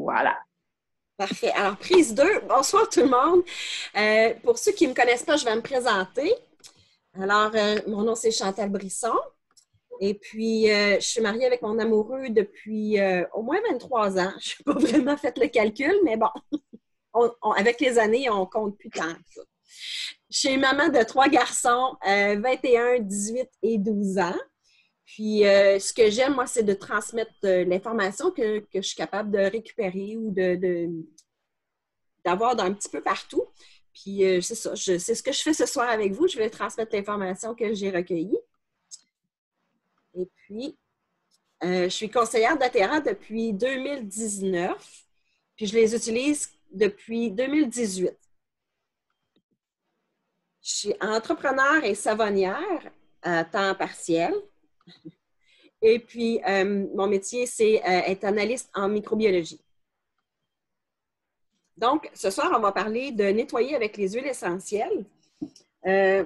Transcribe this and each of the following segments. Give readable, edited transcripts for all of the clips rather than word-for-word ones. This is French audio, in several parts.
Voilà. Parfait. Alors, prise 2. Bonsoir tout le monde. Pour ceux qui ne me connaissent pas, je vais me présenter. Alors, mon nom, c'est Chantal Brisson. Et puis, je suis mariée avec mon amoureux depuis au moins 23 ans. Je n'ai pas vraiment fait le calcul, mais bon, avec les années, on ne compte plus tant que ça. Je suis maman de 3 garçons, 21, 18 et 12 ans. Puis, ce que j'aime, moi, c'est de transmettre l'information que je suis capable de récupérer ou d'avoir d'un petit peu partout. Puis, c'est ça, c'est ce que je fais ce soir avec vous. Je vais transmettre l'information que j'ai recueillie. Et puis, je suis conseillère d'Atera depuis 2019, puis je les utilise depuis 2018. Je suis entrepreneur et savonnière à temps partiel. Et puis, mon métier, c'est être analyste en microbiologie. Donc, ce soir, on va parler de nettoyer avec les huiles essentielles.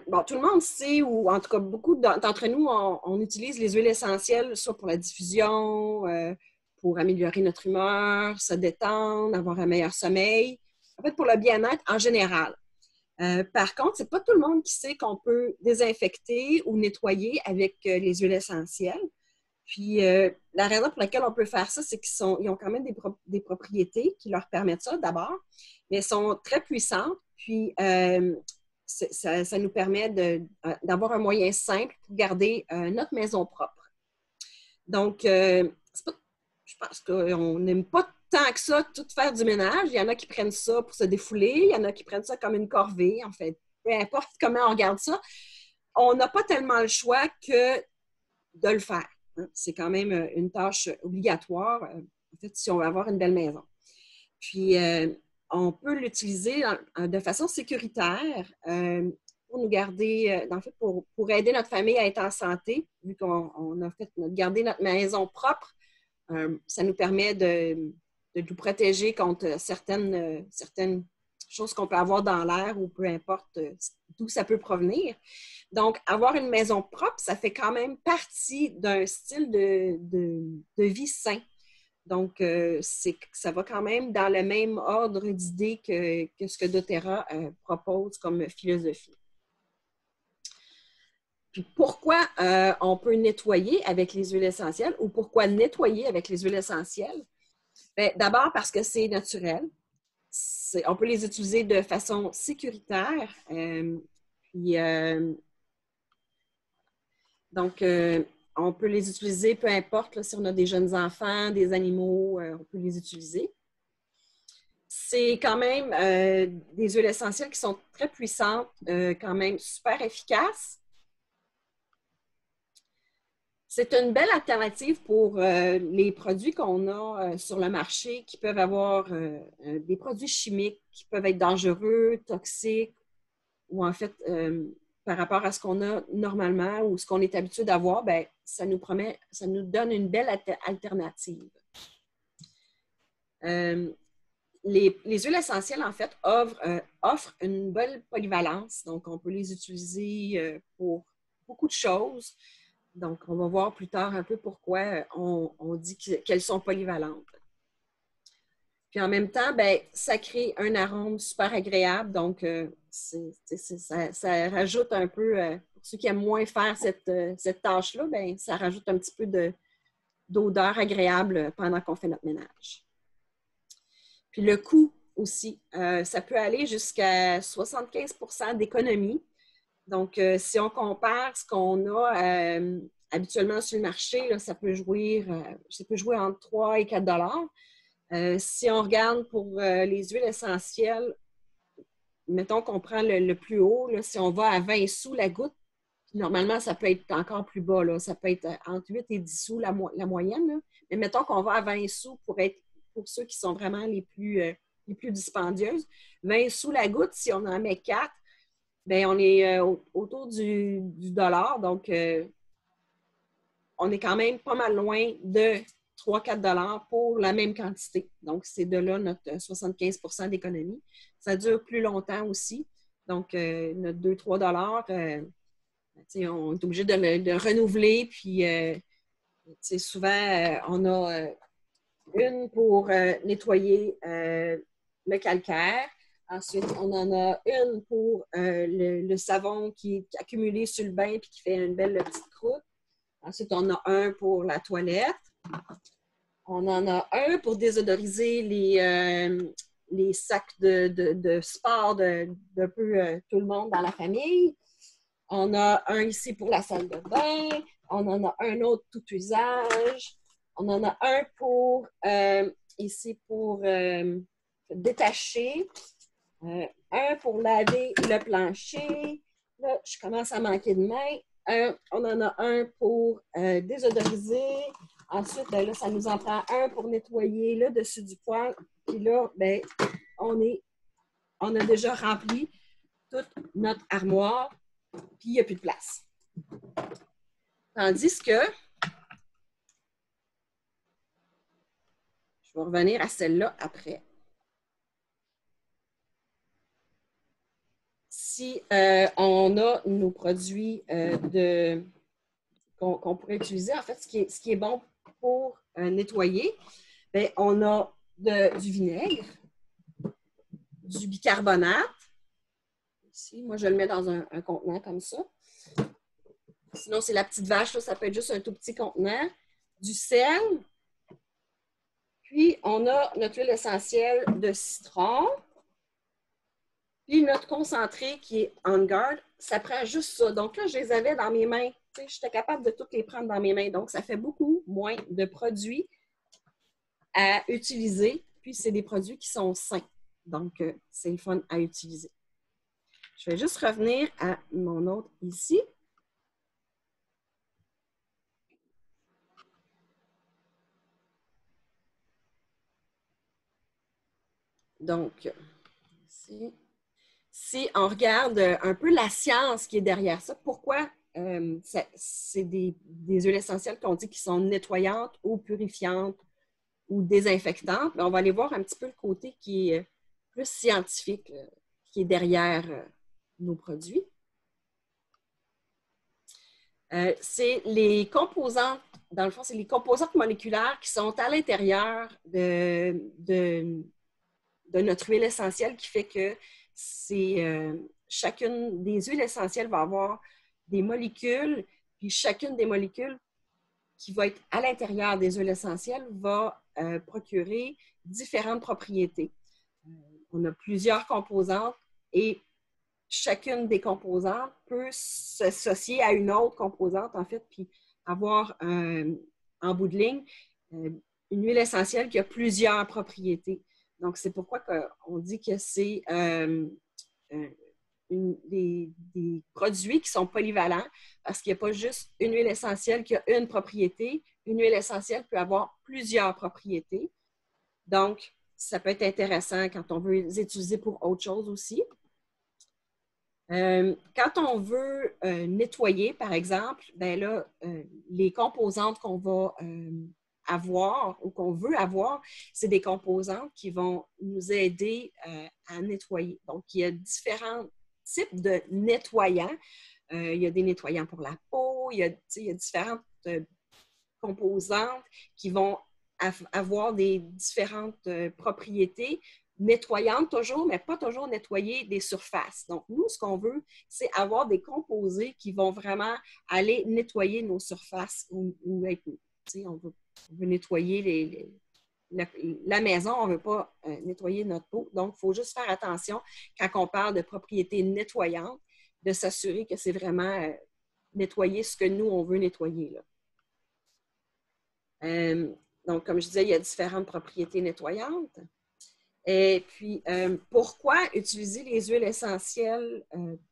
Bon, tout le monde sait, ou en tout cas, beaucoup d'entre nous, on utilise les huiles essentielles, soit pour la diffusion, pour améliorer notre humeur, se détendre, avoir un meilleur sommeil, en fait, pour le bien-être en général. Par contre, c'est pas tout le monde qui sait qu'on peut désinfecter ou nettoyer avec les huiles essentielles. Puis, la raison pour laquelle on peut faire ça, c'est qu'ils ont quand même des propriétés qui leur permettent ça, d'abord, mais elles sont très puissantes. Puis, ça nous permet d'avoir un moyen simple pour garder notre maison propre. Donc, je pense qu'on n'aime pas tant que ça tout faire du ménage. Il y en a qui prennent ça pour se défouler, il y en a qui prennent ça comme une corvée, en fait. Peu importe comment on regarde ça, on n'a pas tellement le choix que de le faire. C'est quand même une tâche obligatoire, en fait, si on veut avoir une belle maison. Puis, on peut l'utiliser de façon sécuritaire pour nous garder, en fait, pour aider notre famille à être en santé, vu qu'on a fait garder notre maison propre. Ça nous permet de nous protéger contre certaines choses qu'on peut avoir dans l'air ou peu importe d'où ça peut provenir. Donc, avoir une maison propre, ça fait quand même partie d'un style de vie sain. Donc, ça va quand même dans le même ordre d'idées que ce que doTERRA propose comme philosophie. Puis pourquoi on peut nettoyer avec les huiles essentielles ou pourquoi nettoyer avec les huiles essentielles? Bien, d'abord parce que c'est naturel. On peut les utiliser de façon sécuritaire. Donc, on peut les utiliser, peu importe là, si on a des jeunes enfants, des animaux, on peut les utiliser. C'est quand même des huiles essentielles qui sont très puissantes, quand même super efficaces. C'est une belle alternative pour les produits qu'on a sur le marché qui peuvent avoir des produits chimiques qui peuvent être dangereux, toxiques ou en fait, par rapport à ce qu'on a normalement ou ce qu'on est habitué d'avoir, bien, ça nous donne une belle alternative. Les huiles essentielles, en fait, offrent une belle polyvalence. Donc, on peut les utiliser pour beaucoup de choses. Donc, on va voir plus tard un peu pourquoi on dit qu'elles sont polyvalentes. Puis en même temps, bien, ça crée un arôme super agréable. Donc, ça rajoute un peu, pour ceux qui aiment moins faire cette tâche-là, bien, ça rajoute un petit peu d'odeur agréable pendant qu'on fait notre ménage. Puis le coût aussi, ça peut aller jusqu'à 75% d'économie. Donc, si on compare ce qu'on a habituellement sur le marché, là, ça peut jouer entre 3 et 4 $. Si on regarde pour les huiles essentielles, mettons qu'on prend le plus haut, là, si on va à 20 sous la goutte, normalement, ça peut être encore plus bas. Là, ça peut être entre 8 et 10 sous la moyenne. Là. Mais mettons qu'on va à 20 sous pour ceux qui sont vraiment les plus dispendieuses. 20 sous la goutte, si on en met 4, bien, on est autour du dollar. Donc, on est quand même pas mal loin de 3-4 $ pour la même quantité. Donc, c'est de là notre 75% d'économie. Ça dure plus longtemps aussi. Donc, notre 2-3 $, on est obligé de renouveler. Puis, souvent, on a une pour nettoyer le calcaire. Ensuite, on en a une pour le savon qui est accumulé sur le bain et qui fait une belle petite croûte. Ensuite, on a un pour la toilette. On en a un pour désodoriser les sacs de sport d'un peu tout le monde dans la famille. On a un ici pour la salle de bain. On en a un autre tout usage. On en a un pour ici pour détacher. Un pour laver le plancher. Là, je commence à manquer de main. On en a un pour désodoriser. Ensuite, là, ça nous en prend un pour nettoyer le dessus du poêle. Puis là, ben, on a déjà rempli toute notre armoire, puis il n'y a plus de place. Tandis que, je vais revenir à celle-là après. Si on a nos produits qu'on pourrait utiliser, en fait, ce qui est bon pour nettoyer, bien, on a du vinaigre, du bicarbonate. Ici, moi, je le mets dans un contenant comme ça. Sinon, c'est la petite vache, là, ça peut être juste un tout petit contenant. Du sel. Puis, on a notre huile essentielle de citron. Puis, notre concentré qui est On Guard, ça prend juste ça. Donc là, je les avais dans mes mains. J'étais capable de toutes les prendre dans mes mains. Donc, ça fait beaucoup moins de produits à utiliser. Puis, c'est des produits qui sont sains. Donc, c'est le fun à utiliser. Je vais juste revenir à mon autre ici. Donc, si on regarde un peu la science qui est derrière ça, pourquoi c'est des huiles essentielles qu'on dit qui sont nettoyantes ou purifiantes ou désinfectantes, mais on va aller voir un petit peu le côté qui est plus scientifique, qui est derrière nos produits. C'est les composantes, dans le fond, c'est les composantes moléculaires qui sont à l'intérieur de notre huile essentielle qui fait que chacune des huiles essentielles va avoir des molécules, puis chacune des molécules qui va être à l'intérieur des huiles essentielles va procurer différentes propriétés. On a plusieurs composantes et chacune des composantes peut s'associer à une autre composante, en fait, puis avoir en bout de ligne une huile essentielle qui a plusieurs propriétés. Donc, c'est pourquoi on dit que c'est des produits qui sont polyvalents parce qu'il n'y a pas juste une huile essentielle qui a une propriété. Une huile essentielle peut avoir plusieurs propriétés. Donc, ça peut être intéressant quand on veut les utiliser pour autre chose aussi. Quand on veut nettoyer, par exemple, ben là, les composantes qu'on va avoir ou qu'on veut avoir, c'est des composantes qui vont nous aider à nettoyer. Donc, il y a différents types de nettoyants. Il y a des nettoyants pour la peau, il y a différentes composantes qui vont avoir des différentes propriétés nettoyantes toujours, mais pas toujours nettoyer des surfaces. Donc, nous, ce qu'on veut, c'est avoir des composés qui vont vraiment aller nettoyer nos surfaces on veut nettoyer la maison, on ne veut pas nettoyer notre peau. Donc, il faut juste faire attention quand on parle de propriétés nettoyantes, de s'assurer que c'est vraiment nettoyer ce que nous, on veut nettoyer, là. Donc, comme je disais, il y a différentes propriétés nettoyantes. Et puis, pourquoi utiliser les huiles essentielles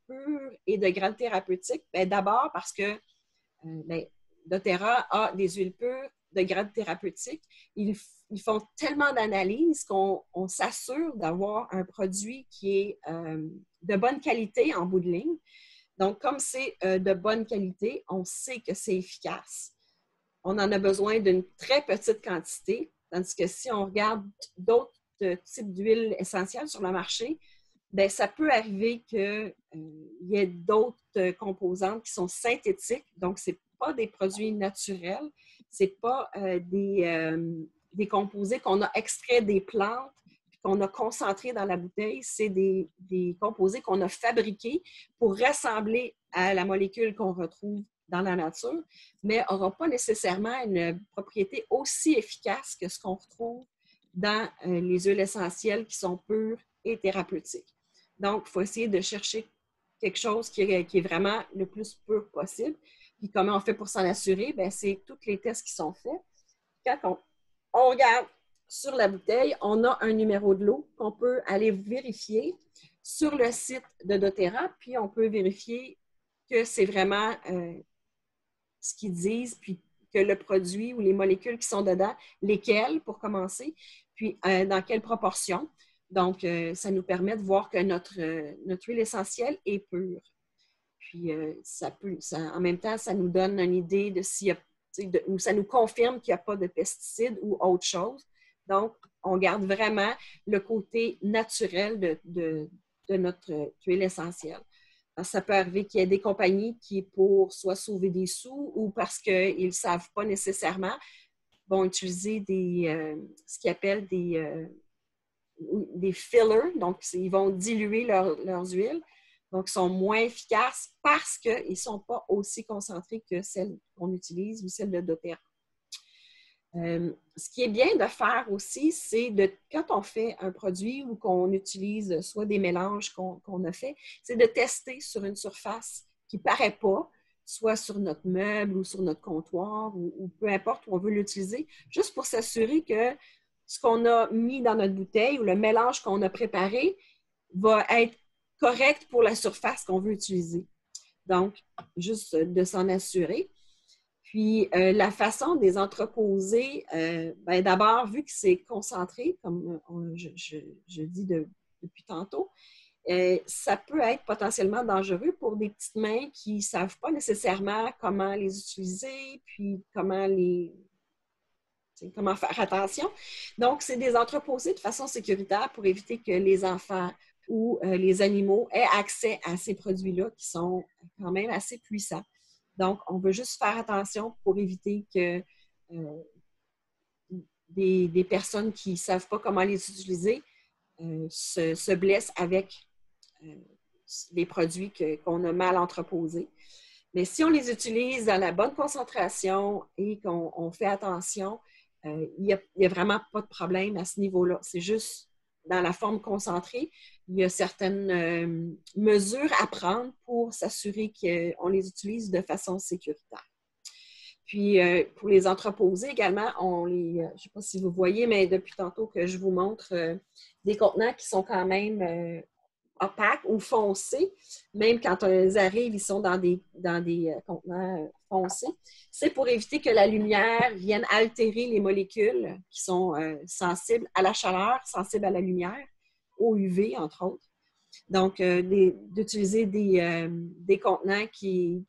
pures et de grade thérapeutique? D'abord parce que doTERRA a des huiles pures de grade thérapeutique. Ils font tellement d'analyses qu'on s'assure d'avoir un produit qui est de bonne qualité en bout de ligne. Donc, comme c'est de bonne qualité, on sait que c'est efficace. On en a besoin d'une très petite quantité, tandis que si on regarde d'autres types d'huiles essentielles sur le marché, bien, ça peut arriver qu'il y ait d'autres composantes qui sont synthétiques, donc ce n'est pas des produits naturels, ce n'est pas des composés qu'on a extraits des plantes, qu'on a concentrés dans la bouteille. C'est des composés qu'on a fabriqués pour ressembler à la molécule qu'on retrouve dans la nature, mais n'aura pas nécessairement une propriété aussi efficace que ce qu'on retrouve dans les huiles essentielles qui sont pures et thérapeutiques. Donc, il faut essayer de chercher quelque chose qui est vraiment le plus pur possible. Puis comment on fait pour s'en assurer? Bien, c'est tous les tests qui sont faits. Quand on regarde sur la bouteille, on a un numéro de lot qu'on peut aller vérifier sur le site de doTERRA, puis on peut vérifier que c'est vraiment ce qu'ils disent, puis que le produit ou les molécules qui sont dedans, lesquelles pour commencer, puis dans quelle proportion. Donc, ça nous permet de voir que notre huile essentielle est pure. Puis, en même temps, ça nous donne une idée de s'il y a, ou ça nous confirme qu'il n'y a pas de pesticides ou autre chose. Donc, on garde vraiment le côté naturel de notre huile essentielle. Alors, ça peut arriver qu'il y ait des compagnies qui, pour soit sauver des sous ou parce qu'ils ne savent pas nécessairement, vont utiliser ce qu'ils appellent des fillers. Donc, ils vont diluer leurs huiles. Donc, ils sont moins efficaces parce qu'ils ne sont pas aussi concentrés que celles qu'on utilise ou celles de doTERRA. Ce qui est bien de faire aussi, c'est quand on fait un produit ou qu'on utilise soit des mélanges qu'on a fait, c'est de tester sur une surface qui ne paraît pas, soit sur notre meuble ou sur notre comptoir ou peu importe où on veut l'utiliser, juste pour s'assurer que ce qu'on a mis dans notre bouteille ou le mélange qu'on a préparé va être correct pour la surface qu'on veut utiliser. Donc, juste de s'en assurer. Puis, la façon de les entreposer, d'abord, vu que c'est concentré, comme je dis depuis tantôt, ça peut être potentiellement dangereux pour des petites mains qui ne savent pas nécessairement comment les utiliser, puis comment faire attention. Donc, c'est des entreposés de façon sécuritaire pour éviter que les enfants ou les animaux aient accès à ces produits-là qui sont quand même assez puissants. Donc, on veut juste faire attention pour éviter que des personnes qui ne savent pas comment les utiliser se blessent avec les produits qu'on a mal entreposés. Mais si on les utilise dans la bonne concentration et qu'on fait attention, il n'y a vraiment pas de problème à ce niveau-là. C'est juste dans la forme concentrée, il y a certaines mesures à prendre pour s'assurer qu'on les utilise de façon sécuritaire. Puis, pour les entreposer également, je ne sais pas si vous voyez, mais depuis tantôt que je vous montre des contenants qui sont quand même opaques ou foncés, même quand ils arrivent, ils sont dans des contenants foncés. C'est pour éviter que la lumière vienne altérer les molécules qui sont sensibles à la chaleur, sensibles à la lumière, au UV, entre autres. Donc, d'utiliser des contenants qui,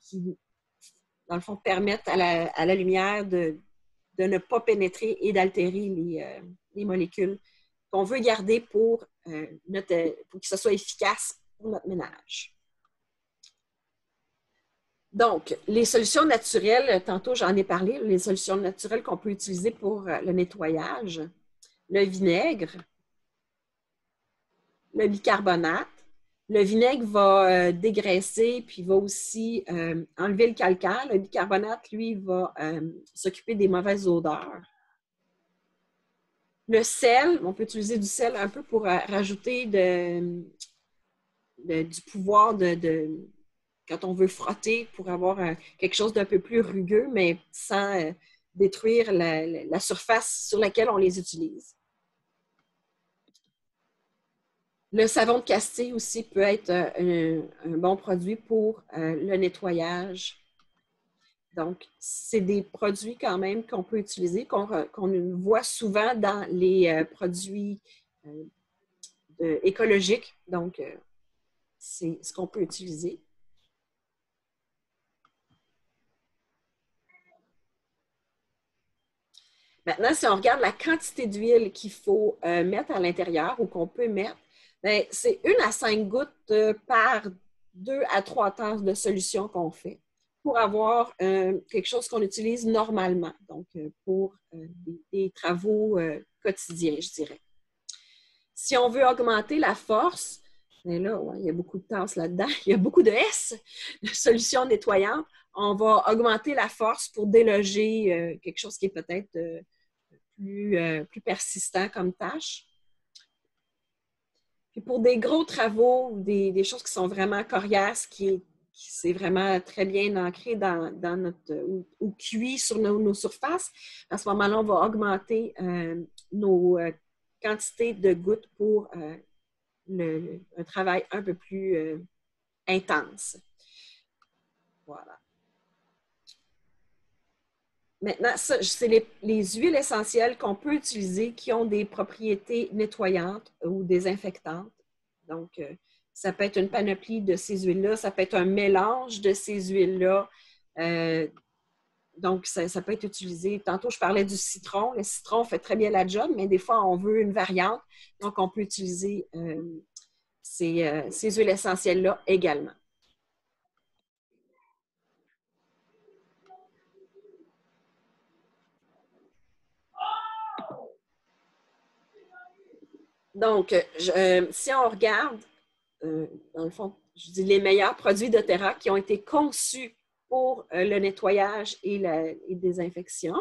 dans le fond, permettent à la lumière de ne pas pénétrer et d'altérer les molécules qu'on veut garder pour que ce soit efficace pour notre ménage. Donc, les solutions naturelles, tantôt j'en ai parlé, les solutions naturelles qu'on peut utiliser pour le nettoyage, le vinaigre, le bicarbonate. Le vinaigre va dégraisser puis va aussi enlever le calcaire. Le bicarbonate, lui, va s'occuper des mauvaises odeurs. Le sel, on peut utiliser du sel un peu pour rajouter du pouvoir quand on veut frotter pour avoir quelque chose d'un peu plus rugueux, mais sans détruire la surface sur laquelle on les utilise. Le savon de Castille aussi peut être un bon produit pour le nettoyage. Donc, c'est des produits quand même qu'on peut utiliser, qu'on voit souvent dans les produits écologiques. Donc, c'est ce qu'on peut utiliser. Maintenant, si on regarde la quantité d'huile qu'il faut mettre à l'intérieur ou qu'on peut mettre, c'est 1 à 5 gouttes par 2 à 3 tasses de solution qu'on fait. pour avoir quelque chose qu'on utilise normalement, donc pour des travaux quotidiens, je dirais. Si on veut augmenter la force, bien là, ouais, il y a beaucoup de tasses là-dedans, il y a beaucoup de S, de solutions nettoyantes. On va augmenter la force pour déloger quelque chose qui est peut-être plus persistant comme tâche. Puis pour des gros travaux, des choses qui sont vraiment coriaces, qui c'est vraiment très bien ancré dans notre ou cuit sur nos surfaces, à ce moment-là, on va augmenter nos quantités de gouttes pour un travail un peu plus intense. Voilà. Maintenant, ça, c'est les huiles essentielles qu'on peut utiliser qui ont des propriétés nettoyantes ou désinfectantes. Donc, ça peut être une panoplie de ces huiles-là, ça peut être un mélange de ces huiles-là. Donc, ça peut être utilisé. Tantôt, je parlais du citron. Le citron fait très bien la job, mais des fois, on veut une variante. Donc, on peut utiliser ces huiles essentielles-là également. Donc, si on regarde, dans le fond, je dis les meilleurs produits doTERRA qui ont été conçus pour le nettoyage et la désinfection.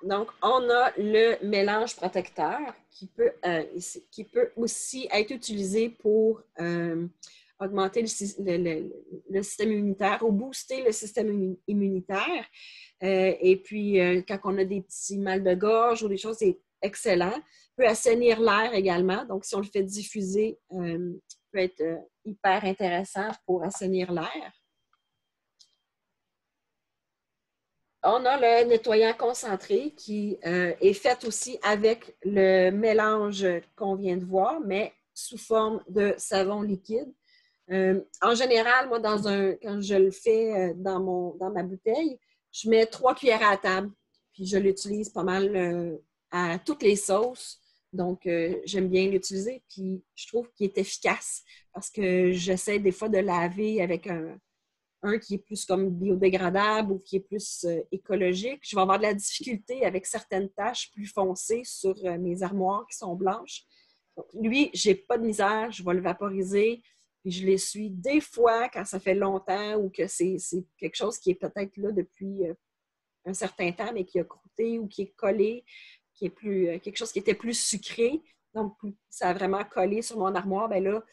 Donc, on a le mélange protecteur qui peut aussi être utilisé pour augmenter le système immunitaire ou booster le système immunitaire. Et puis, quand on a des petits mal de gorge ou des choses, c'est excellent. Peut assainir l'air également. Donc, si on le fait diffuser, peut être hyper intéressant pour assainir l'air. On a le nettoyant concentré qui est fait aussi avec le mélange qu'on vient de voir, mais sous forme de savon liquide. En général, moi, quand je le fais dans ma bouteille, je mets 3 cuillères à table, puis je l'utilise pas mal à toutes les sauces. Donc, j'aime bien l'utiliser, puis je trouve qu'il est efficace parce que j'essaie des fois de laver avec un qui est plus comme biodégradable ou qui est plus écologique. Je vais avoir de la difficulté avec certaines taches plus foncées sur mes armoires qui sont blanches. Donc, lui, je n'ai pas de misère, je vais le vaporiser, puis je l'essuie des fois quand ça fait longtemps ou que c'est quelque chose qui est peut-être là depuis un certain temps, mais qui a croûté ou qui est collé, qui est plus quelque chose qui était plus sucré. Donc, ça a vraiment collé sur mon armoire. Bien là,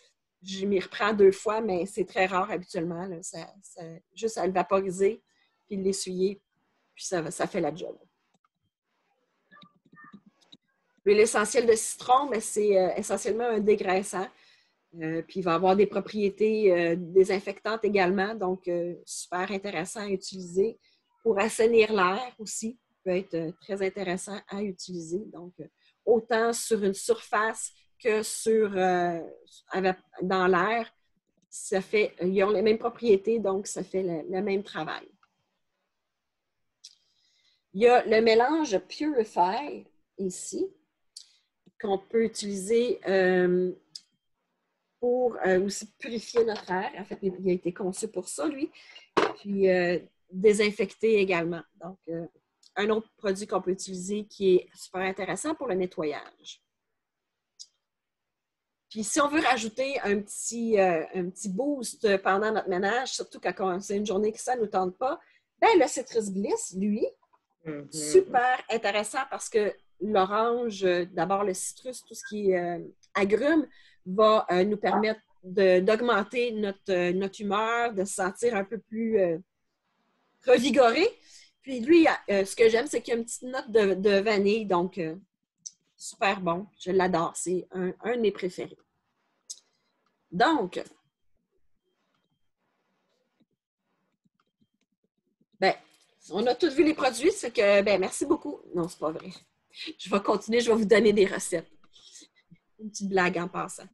je m'y reprends 2 fois, mais c'est très rare habituellement. Là. Juste à le vaporiser, puis l'essuyer, puis ça fait la job. L'huile essentielle de citron, mais c'est essentiellement un dégraissant. Puis il va avoir des propriétés désinfectantes également, donc super intéressant à utiliser. Pour assainir l'air aussi, peut être très intéressant à utiliser. Donc, autant sur une surface que dans l'air, ils ont les mêmes propriétés, donc ça fait le même travail. Il y a le mélange Purify ici, qu'on peut utiliser pour aussi purifier notre air. En fait, il a été conçu pour ça, lui. Puis désinfecter également. Donc, un autre produit qu'on peut utiliser qui est super intéressant pour le nettoyage. Puis, si on veut rajouter un petit boost pendant notre ménage, surtout quand c'est une journée que ça ne nous tente pas, bien, le Citrus Bliss, lui, super intéressant parce que l'orange, d'abord le citrus, tout ce qui est agrumes, va nous permettre d'augmenter notre humeur, de se sentir un peu plus revigoré. Puis lui, ce que j'aime, c'est qu'il y a une petite note de vanille, donc super bon. Je l'adore. C'est un de mes préférés. Donc, ben, on a tous vu les produits, c'est que, ben, merci beaucoup. Non, c'est pas vrai. Je vais continuer, je vais vous donner des recettes. Une petite blague en passant.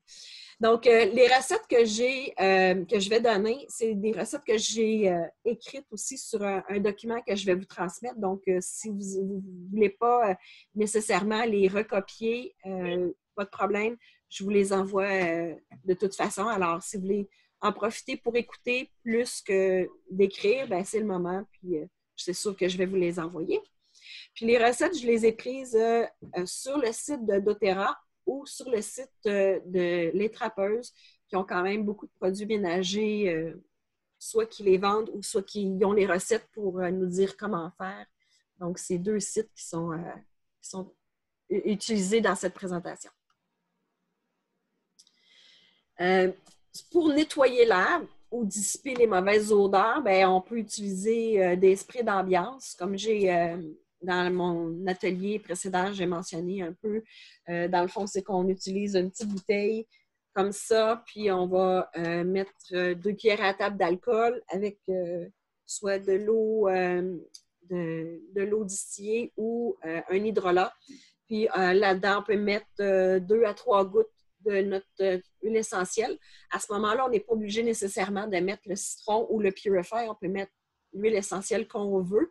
Donc, les recettes que je vais donner, c'est des recettes que j'ai écrites aussi sur un document que je vais vous transmettre. Donc, si vous ne voulez pas nécessairement les recopier, pas de problème. je vous les envoie de toute façon. Alors, si vous voulez en profiter pour écouter plus que d'écrire, ben c'est le moment. Puis, c'est sûr que je vais vous les envoyer. Puis, les recettes, je les ai prises sur le site de doTERRA ou sur le site de Les Trappeuses, qui ont quand même beaucoup de produits ménagers, soit qui les vendent ou soit qui ont les recettes pour nous dire comment faire. Donc, c'est deux sites qui sont utilisés dans cette présentation. Pour nettoyer l'air ou dissiper les mauvaises odeurs, bien, on peut utiliser des sprays d'ambiance. Comme j'ai dans mon atelier précédent, j'ai mentionné un peu. Dans le fond, c'est qu'on utilise une petite bouteille comme ça, puis on va mettre 2 cuillères à table d'alcool avec soit de l'eau de l'eau distillée ou un hydrolat. Puis là-dedans, on peut mettre 2 à 3 gouttes de notre huile essentielle. À ce moment-là, on n'est pas obligé nécessairement de mettre le citron ou le purifier. On peut mettre l'huile essentielle qu'on veut,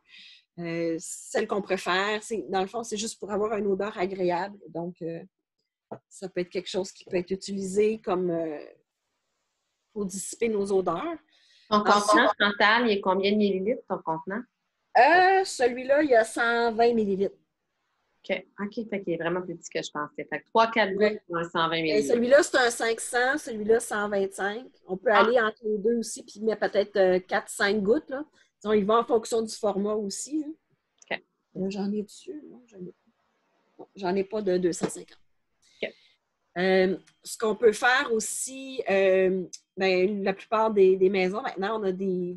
celle qu'on préfère. Dans le fond, c'est juste pour avoir une odeur agréable. Donc, ça peut être quelque chose qui peut être utilisé comme pour dissiper nos odeurs. Ton contenant, Chantal, il y a combien de millilitres, ton contenant? Celui-là, il y a 120 millilitres. OK, fait qu'il est vraiment plus petit que je pensais. Fait que 3-4 gouttes pour un 120 millilitres. Celui-là, c'est un 500, celui-là, 125. On peut aller entre les deux aussi, puis mettre peut-être 4-5 gouttes. Là. Disons, il va en fonction du format aussi. Hein. OK. J'en ai dessus. Non, j'en ai pas de 250. OK. Ce qu'on peut faire aussi, ben, la plupart des maisons, maintenant, on a des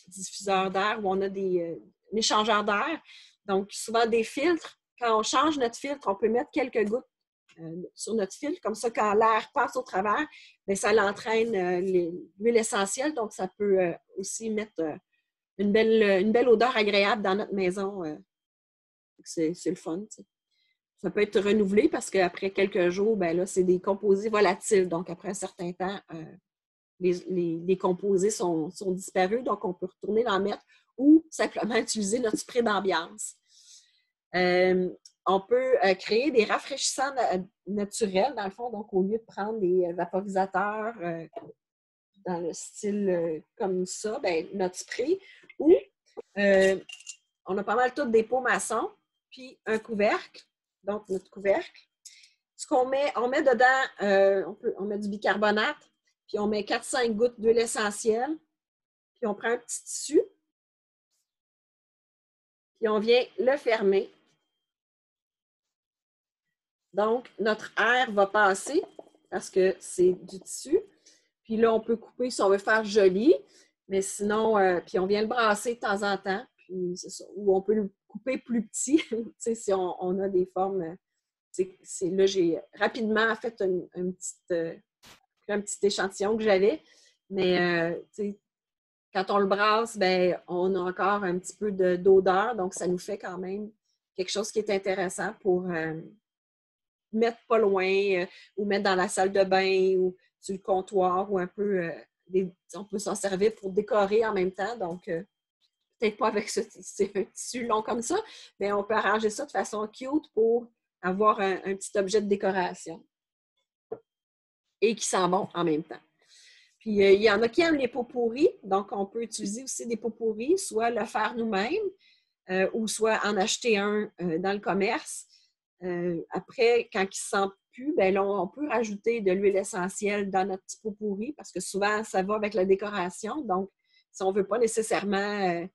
diffuseurs d'air ou on a des échangeurs d'air. Donc, souvent des filtres. Quand on change notre filtre, on peut mettre quelques gouttes sur notre filtre. Comme ça, quand l'air passe au travers, bien, ça l'entraîne l'huile essentielle. Donc, ça peut aussi mettre une belle odeur agréable dans notre maison. C'est le fun. T'sais. Ça peut être renouvelé parce qu'après quelques jours, ben là, c'est des composés volatiles. Donc, après un certain temps, les composés sont disparus. Donc, on peut retourner l'en mettre ou simplement utiliser notre spray d'ambiance. On peut créer des rafraîchissants naturels, dans le fond. Donc, au lieu de prendre des vaporisateurs dans le style comme ça, ben, notre spray. Ou on a pas mal toutes des pots maçons, puis un couvercle. Donc, notre couvercle. Ce qu'on met, on met dedans, on met du bicarbonate, puis on met 4-5 gouttes d'huile essentielle, puis on prend un petit tissu, puis on vient le fermer. Donc, notre air va passer parce que c'est du tissu. Puis là, on peut couper si on veut faire joli, mais sinon, puis on vient le brasser de temps en temps, puis c'est ça. Ou on peut le couper plus petit, si on a des formes. Là, j'ai rapidement fait un petit échantillon que j'avais, mais quand on le brasse, ben, on a encore un petit peu d'odeur, donc ça nous fait quand même quelque chose qui est intéressant pour mettre pas loin ou mettre dans la salle de bain ou sur le comptoir ou un peu, on peut s'en servir pour décorer en même temps, donc peut-être pas avec un tissu long comme ça, mais on peut arranger ça de façon cute pour avoir un petit objet de décoration et qui sent bon en même temps. Puis, il y en a qui aiment les pots pourris, donc on peut utiliser aussi des pots pourris, soit le faire nous-mêmes ou soit en acheter un dans le commerce. Après, quand il ne se sent plus, bien là, on peut rajouter de l'huile essentielle dans notre petit pot pourri parce que souvent, ça va avec la décoration. Donc, si on ne veut pas nécessairement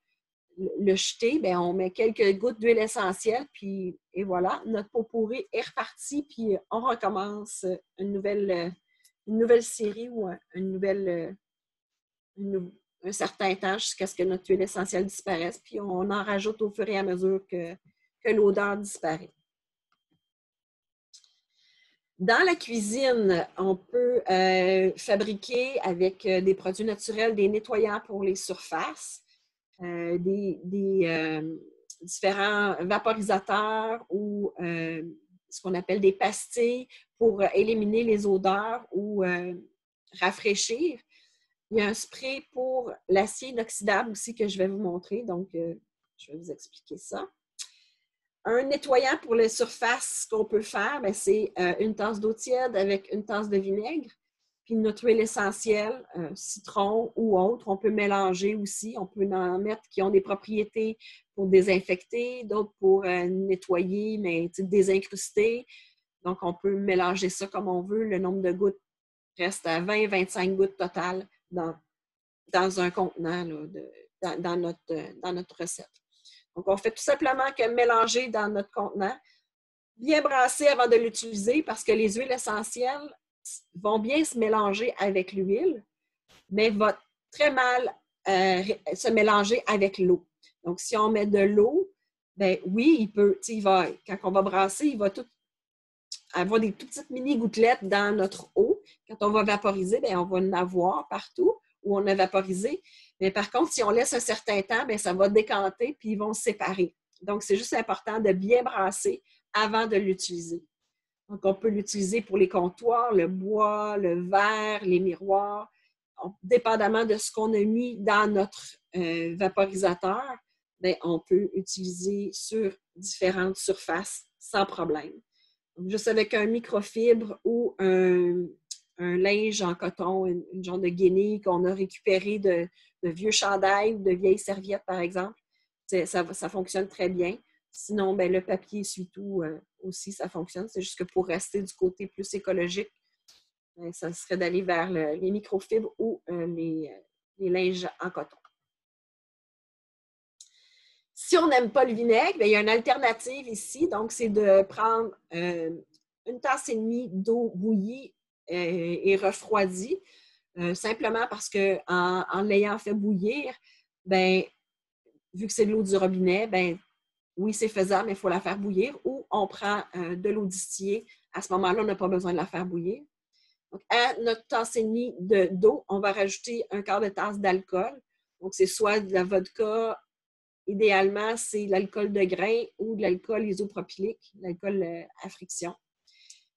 le jeter, bien, on met quelques gouttes d'huile essentielle, puis et voilà, notre pot pourri est reparti, puis on recommence une nouvelle série ou un certain temps jusqu'à ce que notre huile essentielle disparaisse, puis on en rajoute au fur et à mesure que l'odeur disparaît. Dans la cuisine, on peut fabriquer avec des produits naturels des nettoyants pour les surfaces, des différents vaporisateurs ou ce qu'on appelle des pastilles pour éliminer les odeurs ou rafraîchir. Il y a un spray pour l'acier inoxydable aussi que je vais vous montrer, donc je vais vous expliquer ça. Un nettoyant pour les surfaces qu'on peut faire, c'est une tasse d'eau tiède avec une tasse de vinaigre, puis notre huile essentielle, citron ou autre. On peut mélanger aussi. On peut en mettre qui ont des propriétés pour désinfecter, d'autres pour nettoyer, mais désincruster. Donc, on peut mélanger ça comme on veut. Le nombre de gouttes reste à 20-25 gouttes totales dans un contenant là, dans notre recette. Donc, on fait tout simplement que mélanger dans notre contenant, bien brasser avant de l'utiliser parce que les huiles essentielles vont bien se mélanger avec l'huile, mais vont très mal se mélanger avec l'eau. Donc, si on met de l'eau, bien oui, quand on va brasser, il va tout avoir des toutes petites mini gouttelettes dans notre eau. Quand on va vaporiser, bien, on va en avoir partout où on a vaporisé. Mais par contre, si on laisse un certain temps, bien, ça va décanter puis ils vont se séparer. Donc, c'est juste important de bien brasser avant de l'utiliser. Donc, on peut l'utiliser pour les comptoirs, le bois, le verre, les miroirs. Dépendamment de ce qu'on a mis dans notre vaporisateur, bien, on peut utiliser sur différentes surfaces sans problème. Donc, juste avec un microfibre ou un linge en coton, une genre de guenille qu'on a récupéré de vieux chandails ou de vieilles serviettes, par exemple, ça fonctionne très bien. Sinon, bien, le papier essuie-tout aussi, ça fonctionne. C'est juste que pour rester du côté plus écologique, bien, ça serait d'aller vers les microfibres ou les linges en coton. Si on n'aime pas le vinaigre, bien, il y a une alternative ici. Donc, c'est de prendre une tasse et demie d'eau bouillie et refroidie, simplement parce qu'en l'ayant fait bouillir, bien, vu que c'est de l'eau du robinet, bien, oui, c'est faisable, mais il faut la faire bouillir. Ou on prend de l'eau distillée. À ce moment-là, on n'a pas besoin de la faire bouillir. Donc, à notre tasse et demie d'eau, on va rajouter un quart de tasse d'alcool. Donc, c'est soit de la vodka, idéalement, c'est l'alcool de grain ou de l'alcool isopropylique, l'alcool à friction.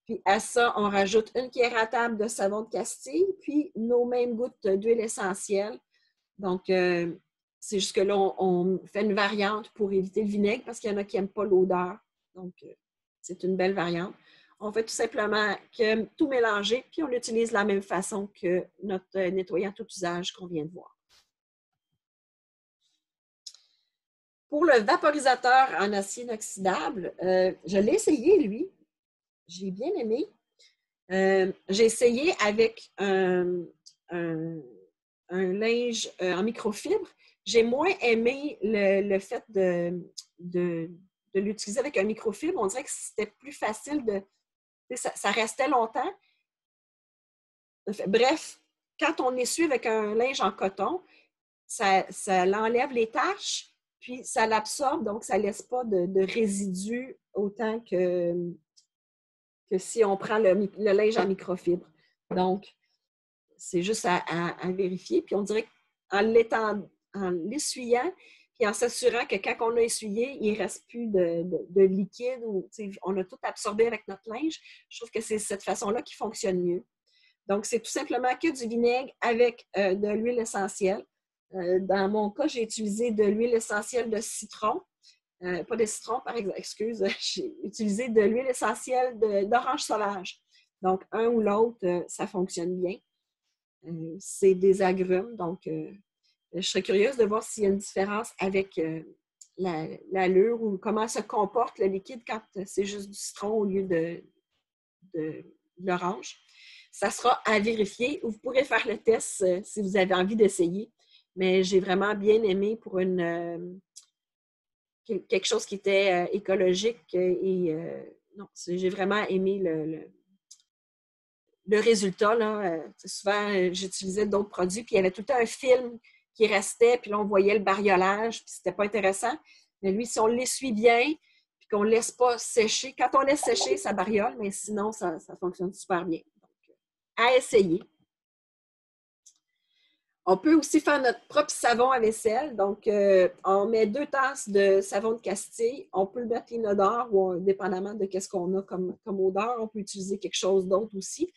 Puis à ça, on rajoute une cuillère à table de savon de Castille, puis nos mêmes gouttes d'huile essentielle. Donc, c'est juste que là, on fait une variante pour éviter le vinaigre parce qu'il y en a qui n'aiment pas l'odeur. Donc, c'est une belle variante. On fait tout simplement que tout mélanger, puis on l'utilise de la même façon que notre nettoyant tout usage qu'on vient de voir. Pour le vaporisateur en acier inoxydable, je l'ai essayé, lui. J'ai bien aimé. J'ai essayé avec un linge en microfibre. J'ai moins aimé le fait de l'utiliser avec un microfibre. On dirait que c'était plus facile ça restait longtemps. Bref, quand on essuie avec un linge en coton, ça enlève les taches, puis ça l'absorbe, donc ça ne laisse pas de résidus autant que si on prend le linge en microfibre. Donc, c'est juste à vérifier. Puis on dirait en l'essuyant, puis en s'assurant que quand on a essuyé, il ne reste plus de liquide ou on a tout absorbé avec notre linge. Je trouve que c'est cette façon-là qui fonctionne mieux. Donc, c'est tout simplement que du vinaigre avec de l'huile essentielle. Dans mon cas, j'ai utilisé de l'huile essentielle de citron. Pas de citron, par exemple, excuse. J'ai utilisé de l'huile essentielle d'orange sauvage. Donc, un ou l'autre, ça fonctionne bien. C'est des agrumes, donc je serais curieuse de voir s'il y a une différence avec l'allure ou comment se comporte le liquide quand c'est juste du citron au lieu de l'orange. Ça sera à vérifier ou vous pourrez faire le test si vous avez envie d'essayer. Mais j'ai vraiment bien aimé pour quelque chose qui était écologique et non, j'ai vraiment aimé le résultat. Là. Souvent, j'utilisais d'autres produits, puis il y avait tout le temps un film qui restait, puis là, on voyait le bariolage, puis c'était pas intéressant. Mais lui, si on l'essuie bien, puis qu'on ne laisse pas sécher, quand on laisse sécher, ça bariole, mais sinon, ça fonctionne super bien. Donc, à essayer. On peut aussi faire notre propre savon à vaisselle. Donc, on met 2 tasses de savon de Castille. On peut le mettre inodore ou dépendamment de ce qu'on a comme odeur. On peut utiliser quelque chose d'autre aussi.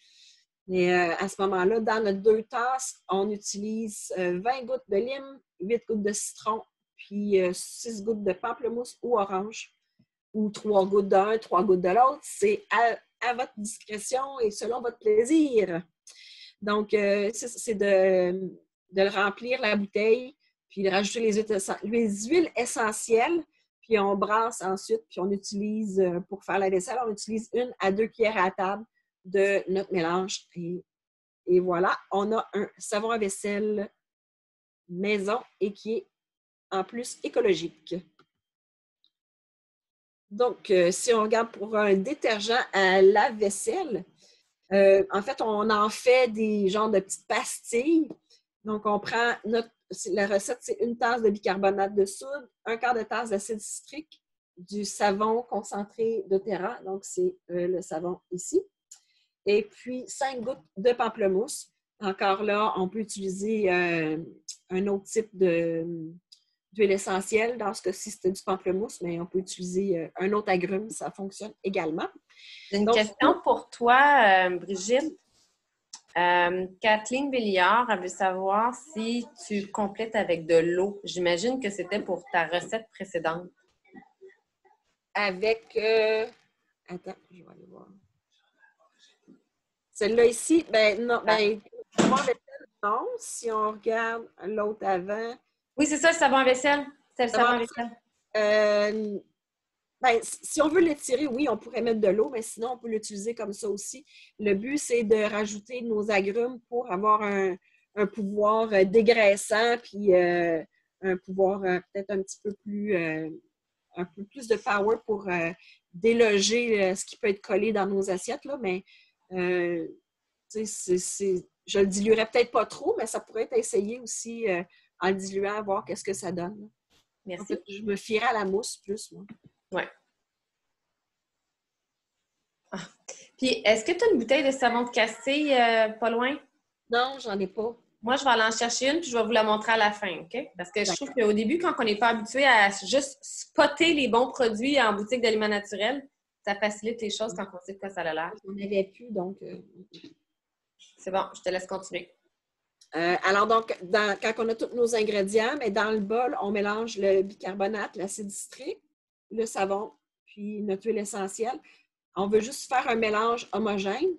Mais à ce moment-là, dans notre 2 tasses, on utilise 20 gouttes de lime, 8 gouttes de citron, puis 6 gouttes de pamplemousse ou orange. ou 3 gouttes d'un, 3 gouttes de l'autre. C'est à votre discrétion et selon votre plaisir. Donc, c'est de le remplir la bouteille, puis de rajouter les huiles essentielles, puis on brasse ensuite, puis on utilise, pour faire la vaisselle, on utilise 1 à 2 cuillères à table de notre mélange. Et voilà, on a un savon à vaisselle maison et qui est en plus écologique. Donc, si on regarde pour un détergent à lave-vaisselle, en fait, on en fait des genres de petites pastilles. Donc, on prend la recette, c'est 1 tasse de bicarbonate de soude, 1/4 de tasse d'acide citrique, du savon concentré doTERRA, donc c'est le savon ici, et puis 5 gouttes de pamplemousse. Encore là, on peut utiliser un autre type d'huile essentielle. Dans ce cas-ci, c'était du pamplemousse, mais on peut utiliser un autre agrume, ça fonctionne également. J'ai une question pour toi, Brigitte. Kathleen Béliard, elle veut savoir si tu complètes avec de l'eau. J'imagine que c'était pour ta recette précédente. Avec... Attends, je vais aller voir. Celle-là ici, ben non, non. Si on regarde l'autre avant... Oui, c'est ça, le savon à vaisselle. C'est le savon à vaisselle. Ben, si on veut l'étirer, oui, on pourrait mettre de l'eau, mais sinon, on peut l'utiliser comme ça aussi. Le but, c'est de rajouter nos agrumes pour avoir un pouvoir dégraissant, puis un pouvoir peut-être un petit peu plus, un peu plus de power pour déloger ce qui peut être collé dans nos assiettes, là, mais je le diluerais peut-être pas trop, mais ça pourrait être essayé aussi en le diluant, à voir qu'est-ce que ça donne. Merci. En fait, je me fierais à la mousse plus, moi. Oui. Ah. Puis, est-ce que tu as une bouteille de savon de castille pas loin? Non, j'en ai pas. Moi, je vais aller en chercher une, puis je vais vous la montrer à la fin, OK? Parce que je trouve qu'au début, quand on n'est pas habitué à juste spotter les bons produits en boutique d'aliments naturels, ça facilite les choses quand on sait de quoi ça a l'air. On n'avait plus, donc... C'est bon, je te laisse continuer. Alors, donc, quand on a tous nos ingrédients, mais dans le bol, on mélange le bicarbonate, l'acide citrique, le savon, puis notre huile essentielle. On veut juste faire un mélange homogène.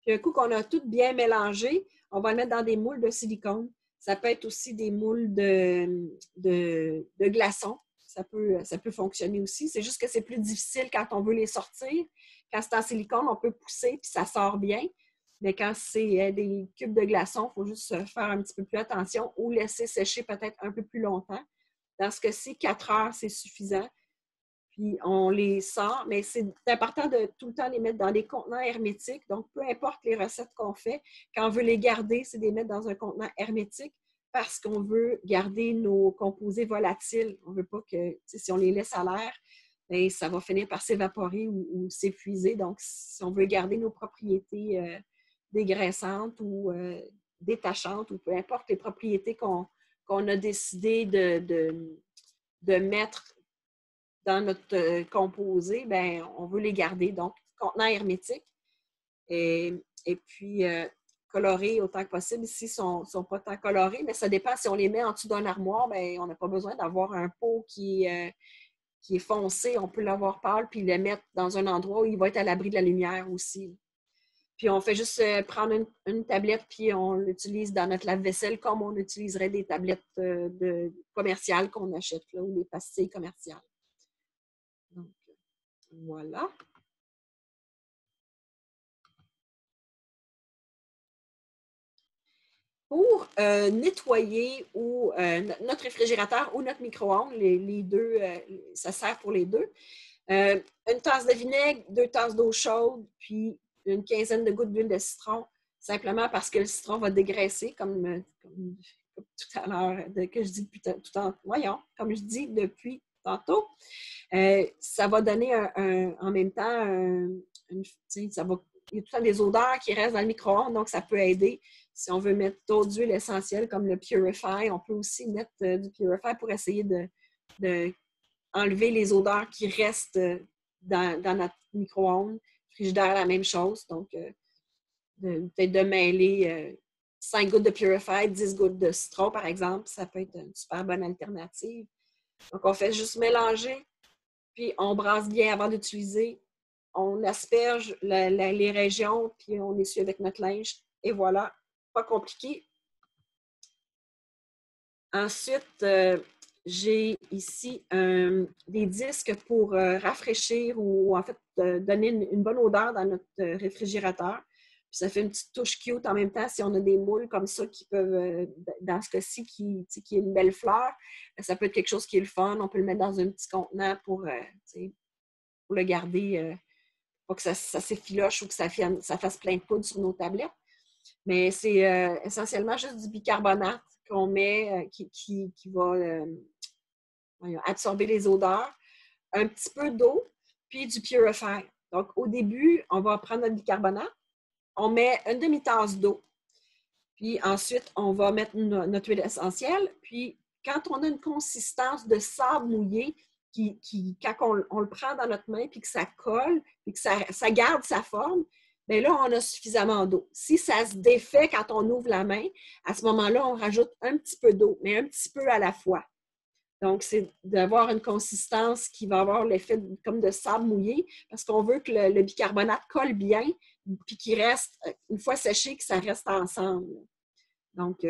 Puis un coup qu'on a tout bien mélangé, on va le mettre dans des moules de silicone. Ça peut être aussi des moules de glaçons. Ça peut fonctionner aussi. C'est juste que c'est plus difficile quand on veut les sortir. Quand c'est en silicone, on peut pousser puis ça sort bien. Mais quand c'est des cubes de glaçons, il faut juste faire un petit peu plus attention ou laisser sécher peut-être un peu plus longtemps. Dans ce cas-ci, 4 heures, c'est suffisant. Puis on les sort, mais c'est important de tout le temps les mettre dans des contenants hermétiques. Donc, peu importe les recettes qu'on fait, quand on veut les garder, c'est de les mettre dans un contenant hermétique parce qu'on veut garder nos composés volatiles. On ne veut pas que, si on les laisse à l'air, bien, ça va finir par s'évaporer ou s'épuiser. Donc, si on veut garder nos propriétés dégraissantes ou détachantes ou peu importe les propriétés qu'on a décidé de mettre dans notre composé, bien, on veut les garder. Donc, contenant hermétique. Et puis, colorés autant que possible. Ici, ils ne sont pas tant colorés, mais ça dépend. Si on les met en dessous d'un armoire, bien, on n'a pas besoin d'avoir un pot qui est foncé. On peut l'avoir pâle puis le mettre dans un endroit où il va être à l'abri de la lumière aussi. Puis, on fait juste prendre une tablette puis on l'utilise dans notre lave-vaisselle comme on utiliserait des tablettes commerciales qu'on achète, là, ou des pastilles commerciales. Donc, voilà. Pour nettoyer notre réfrigérateur ou notre micro-ondes, les deux, ça sert pour les deux. Une tasse de vinaigre, 2 tasses d'eau chaude, puis une quinzaine de gouttes d'huile de citron, simplement parce que le citron va dégraisser, comme tout à l'heure, que je dis comme je dis depuis tantôt. Ça va donner en même temps, il y a tout le temps des odeurs qui restent dans le micro-ondes, donc ça peut aider. Si on veut mettre d'autres huiles essentielles comme le Purify, on peut aussi mettre du Purify pour essayer de enlever les odeurs qui restent dans notre micro-ondes. Frigidaire, la même chose. Donc, peut-être de mêler 5 gouttes de Purify, 10 gouttes de citron, par exemple. Ça peut être une super bonne alternative. Donc, on fait juste mélanger puis on brasse bien avant d'utiliser. On asperge les régions, puis on essuie avec notre linge. Et voilà, pas compliqué. Ensuite, j'ai ici des disques pour rafraîchir ou en fait donner une bonne odeur dans notre réfrigérateur. Puis ça fait une petite touche cute en même temps. Si on a des moules comme ça qui peuvent, dans ce cas-ci, qui est une belle fleur, ça peut être quelque chose qui est le fun. On peut le mettre dans un petit contenant pour le garder, pas que ça s'effiloche ou que ça fasse plein de poudre sur nos tablettes. Mais c'est essentiellement juste du bicarbonate qu'on met, qui va absorber les odeurs, un petit peu d'eau, puis du purifier. Donc, au début, on va prendre notre bicarbonate, on met une demi-tasse d'eau, puis ensuite, on va mettre notre huile essentielle, puis quand on a une consistance de sable mouillé, quand on le prend dans notre main, puis que ça colle, puis que ça garde sa forme, bien là, on a suffisamment d'eau. Si ça se défait quand on ouvre la main, à ce moment-là, on rajoute un petit peu d'eau, mais un petit peu à la fois. Donc, c'est d'avoir une consistance qui va avoir l'effet comme de sable mouillé, parce qu'on veut que le bicarbonate colle bien, puis qu'il reste, une fois séché, que ça reste ensemble. Donc,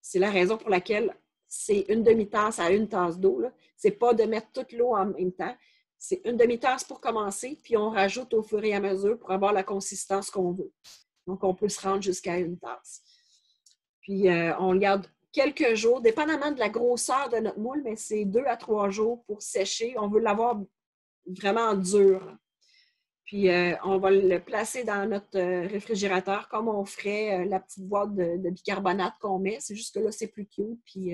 c'est la raison pour laquelle c'est une demi-tasse à une tasse d'eau. Ce n'est pas de mettre toute l'eau en même temps. C'est une demi-tasse pour commencer, puis on rajoute au fur et à mesure pour avoir la consistance qu'on veut. Donc, on peut se rendre jusqu'à une tasse. Puis, on le garde quelques jours, dépendamment de la grosseur de notre moule, mais c'est 2 à 3 jours pour sécher. On veut l'avoir vraiment dur. Puis, on va le placer dans notre réfrigérateur comme on ferait la petite boîte de bicarbonate qu'on met. C'est juste que là, c'est plus cute. Puis,